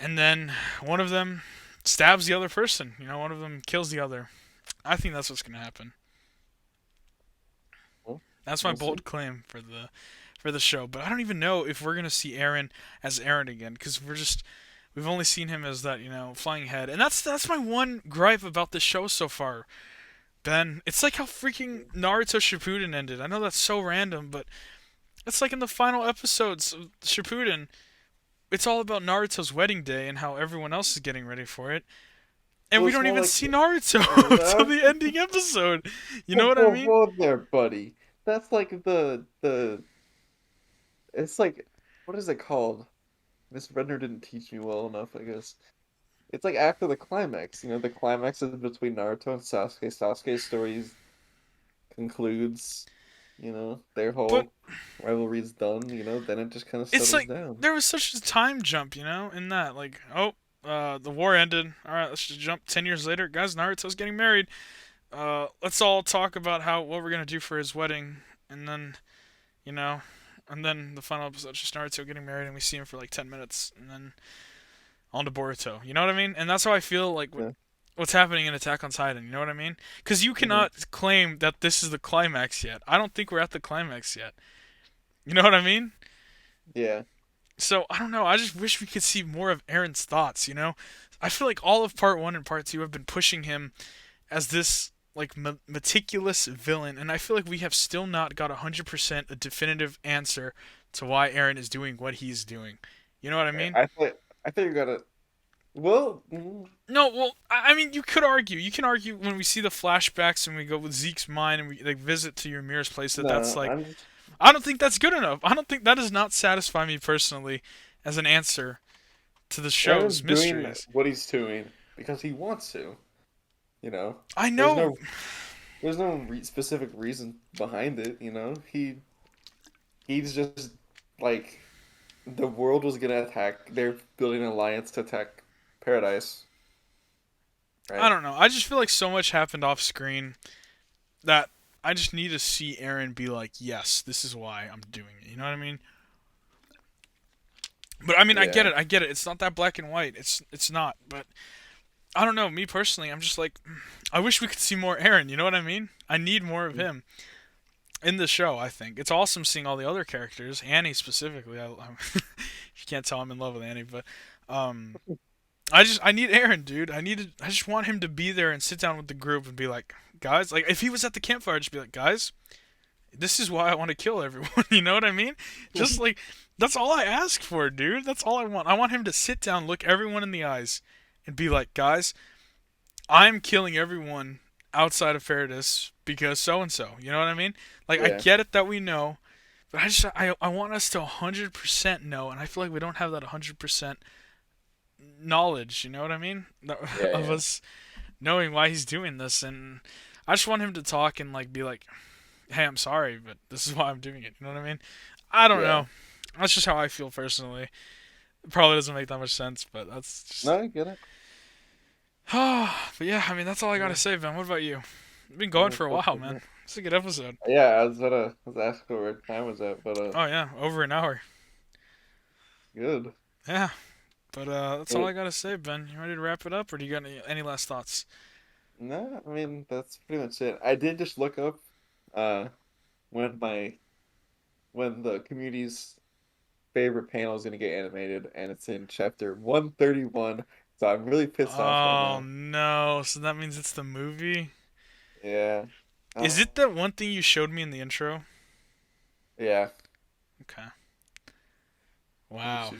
Speaker 1: and then one of them stabs the other person. One of them kills the other. I think that's what's gonna happen.
Speaker 2: Well,
Speaker 1: That's my
Speaker 2: we'll see.
Speaker 1: bold claim for the show. But I don't even know if we're gonna see Eren as Eren again, because we've only seen him as that flying head, and that's my one gripe about this show so far. Ben, it's like how freaking Naruto Shippuden ended. I know that's so random, but it's like in the final episodes of Shippuden, it's all about Naruto's wedding day and how everyone else is getting ready for it. And
Speaker 2: Well,
Speaker 1: we
Speaker 2: it's
Speaker 1: don't
Speaker 2: more
Speaker 1: even
Speaker 2: like,
Speaker 1: see Naruto till
Speaker 2: uh,
Speaker 1: the ending episode. You know
Speaker 2: whoa,
Speaker 1: what I
Speaker 2: whoa,
Speaker 1: mean?
Speaker 2: whoa there, buddy. That's like the. It's like, what is it called? Miss Redner didn't teach me well enough, I guess. It's like after the climax. The climax is between Naruto and Sasuke. Sasuke's story concludes. Their
Speaker 1: But
Speaker 2: whole rivalry's done. Then it just kind of
Speaker 1: it's
Speaker 2: settles
Speaker 1: like
Speaker 2: down.
Speaker 1: there was such a time jump, in that. Like, oh, the war ended. All right, let's just jump 10 years later, guys. Naruto's getting married. Let's all talk about what we're gonna do for his wedding, and then, you know, and then the final episode is just Naruto getting married, and we see him for like 10 minutes, and then on to Boruto. You know what I mean? And that's how I feel like
Speaker 2: Yeah.
Speaker 1: what's happening in Attack on Titan. You know what I mean? Because you
Speaker 2: hmm
Speaker 1: cannot claim that this is the climax yet. I don't think we're at the climax yet. You know what I mean?
Speaker 2: Yeah.
Speaker 1: So I don't know. I just wish we could see more of Aaron's thoughts. I feel like all of Part 1 and Part 2 have been pushing him as this like meticulous villain, and I feel like we have still not got 100% a definitive answer to why Aaron is doing what he's doing. You know what I mean?
Speaker 2: I think you gotta. Well,
Speaker 1: No, well, I mean, you could argue. You can argue when we see the flashbacks and we go with Zeke's mind and we like visit to Ymir's place that's
Speaker 2: no,
Speaker 1: like,
Speaker 2: I'm just
Speaker 1: I don't think that's good enough. I don't think that does not satisfy me personally as an answer to the
Speaker 2: Aaron's
Speaker 1: show's
Speaker 2: doing
Speaker 1: mysteries.
Speaker 2: what he's doing because he wants to. You know,
Speaker 1: I
Speaker 2: there's
Speaker 1: know.
Speaker 2: no there's no specific reason behind it. He's just like the world was gonna attack. They're building an alliance to attack Paradise,
Speaker 1: I
Speaker 2: right?
Speaker 1: don't know. I just feel like so much happened off screen that I just need to see Aaron be like, "Yes, this is why I'm doing it." You know what I mean? But I mean, I get
Speaker 2: Yeah.
Speaker 1: it. I get it. It's not that black and white. It's not. But I don't know. Me personally, I'm just like, I wish we could see more Aaron. You know what I mean? I need more of him in the show. I think it's awesome seeing all the other characters. Annie specifically. You can't tell I'm in love with Annie, but um, I need Aaron, dude. I just want him to be there and sit down with the group and be like, guys, like if he was at the campfire, just be like, guys, this is why I want to kill everyone. You know what I mean? Just like that's all I ask for, dude. That's all I want. I want him to sit down, look everyone in the eyes, and be like, guys, I'm killing everyone outside of Paradis because so and so. You know what I mean? Like I
Speaker 2: Yeah.
Speaker 1: get it that we know, but I want us to 100% know, and I feel like we don't have that 100% knowledge. You know what I mean?
Speaker 2: Yeah.
Speaker 1: Of
Speaker 2: Yeah.
Speaker 1: us knowing why he's doing this, and I just want him to talk and like be like, "Hey, I'm sorry, but this is why I'm doing it." You know what I mean? I don't
Speaker 2: Yeah.
Speaker 1: know. That's just how I feel personally. It probably doesn't make that much sense, but that's just.
Speaker 2: No, I get it.
Speaker 1: But yeah, I mean that's all I gotta
Speaker 2: Yeah.
Speaker 1: say, Ben. What about you? We've been going
Speaker 2: Yeah,
Speaker 1: for a
Speaker 2: go
Speaker 1: while,
Speaker 2: from
Speaker 1: man.
Speaker 2: there.
Speaker 1: It's a good episode.
Speaker 2: Yeah, I was asking where time was at, but
Speaker 1: Oh yeah, over an hour.
Speaker 2: good.
Speaker 1: Yeah, but that's all
Speaker 2: Well,
Speaker 1: I gotta say, Ben. You ready to wrap it up, or do you got any last thoughts?
Speaker 2: no, I mean that's pretty much it. I did just look up uh when my when the community's favorite panel is gonna get animated, and it's in chapter 131. So I'm really pissed off right
Speaker 1: Oh
Speaker 2: now.
Speaker 1: no! So that means it's the movie.
Speaker 2: Yeah.
Speaker 1: Is
Speaker 2: Uh,
Speaker 1: it that one thing you showed me in the intro?
Speaker 2: yeah.
Speaker 1: Okay.
Speaker 2: Which
Speaker 1: Wow.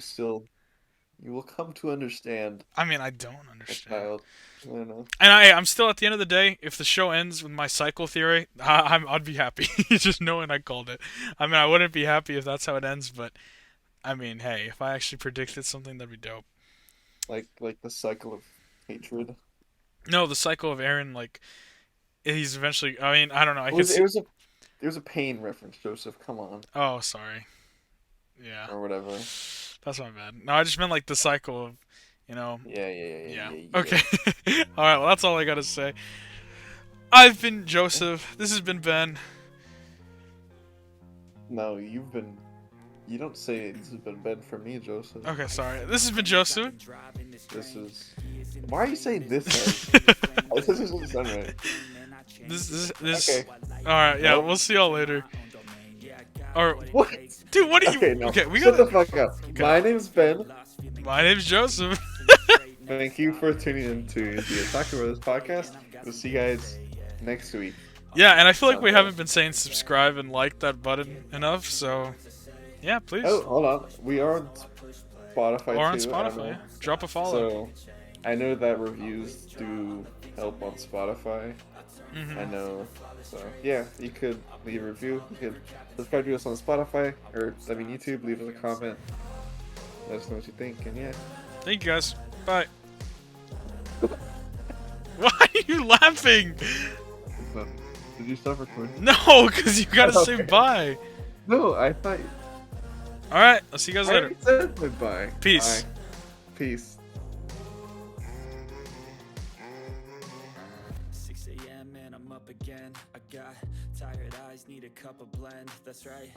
Speaker 2: you will come to understand,
Speaker 1: I mean, I don't
Speaker 2: my
Speaker 1: understand.
Speaker 2: child. I don't know.
Speaker 1: And I'm still at the end of the day. If the show ends with my cycle theory, I'd be happy. Just knowing I called it. I mean, I wouldn't be happy if that's how it ends, but I mean, hey, if I actually predicted something, that'd be dope.
Speaker 2: Like the cycle of hatred.
Speaker 1: No, the cycle of Aaron, like he's eventually. I mean, I don't know. I
Speaker 2: It
Speaker 1: could
Speaker 2: was
Speaker 1: see.
Speaker 2: it was a it was a pain reference, Joseph. Come on,
Speaker 1: Oh, sorry. Yeah,
Speaker 2: or whatever.
Speaker 1: that's my bad. No, I just meant like the cycle of, you know.
Speaker 2: Yeah, yeah, yeah,
Speaker 1: Yeah.
Speaker 2: yeah, yeah,
Speaker 1: Okay.
Speaker 2: yeah.
Speaker 1: All right. Well, that's all I gotta say. I've been Joseph. This has been Ben.
Speaker 2: No, you don't say this has been bad for me, Joseph.
Speaker 1: Okay, sorry. This has been Joseph.
Speaker 2: This is. Why are you saying this as? Oh, this isn't sound right.
Speaker 1: This.
Speaker 2: Okay.
Speaker 1: All right. Yeah.
Speaker 2: Nope.
Speaker 1: We'll see y'all later. Or,
Speaker 2: What?
Speaker 1: dude, what are you?
Speaker 2: Okay, no.
Speaker 1: Okay, we
Speaker 2: Shut the
Speaker 1: gotta.
Speaker 2: fuck up.
Speaker 1: Okay.
Speaker 2: My name's Ben.
Speaker 1: My name's Joseph.
Speaker 2: Thank you for tuning in to the Otaku Brothers podcast. We'll see you guys next week.
Speaker 1: Yeah, and I feel like we
Speaker 2: Sounds
Speaker 1: haven't
Speaker 2: good.
Speaker 1: been saying subscribe and like that button enough. So, yeah, please.
Speaker 2: Oh, hold on. We are on Spotify
Speaker 1: Or on
Speaker 2: too. I don't
Speaker 1: Spotify.
Speaker 2: know.
Speaker 1: Yeah. Drop a follow.
Speaker 2: So I know that reviews do help on Spotify. I
Speaker 1: Mm-hmm.
Speaker 2: know. So yeah, you could leave a review. You could subscribe to us on Spotify or YouTube. Leave us a comment. Let us know what you think. And yeah.
Speaker 1: Thank you guys. Bye. Why are you laughing?
Speaker 2: So, did you stop recording?
Speaker 1: No, because you gotta say
Speaker 2: Okay.
Speaker 1: bye.
Speaker 2: No, I thought.
Speaker 1: Alright, I'll see you guys
Speaker 2: I
Speaker 1: later.
Speaker 2: already said goodbye.
Speaker 1: Peace.
Speaker 2: Bye. Peace.
Speaker 3: 6 a.m. and I'm up again. I got tired eyes, need a cup of blend. That's right.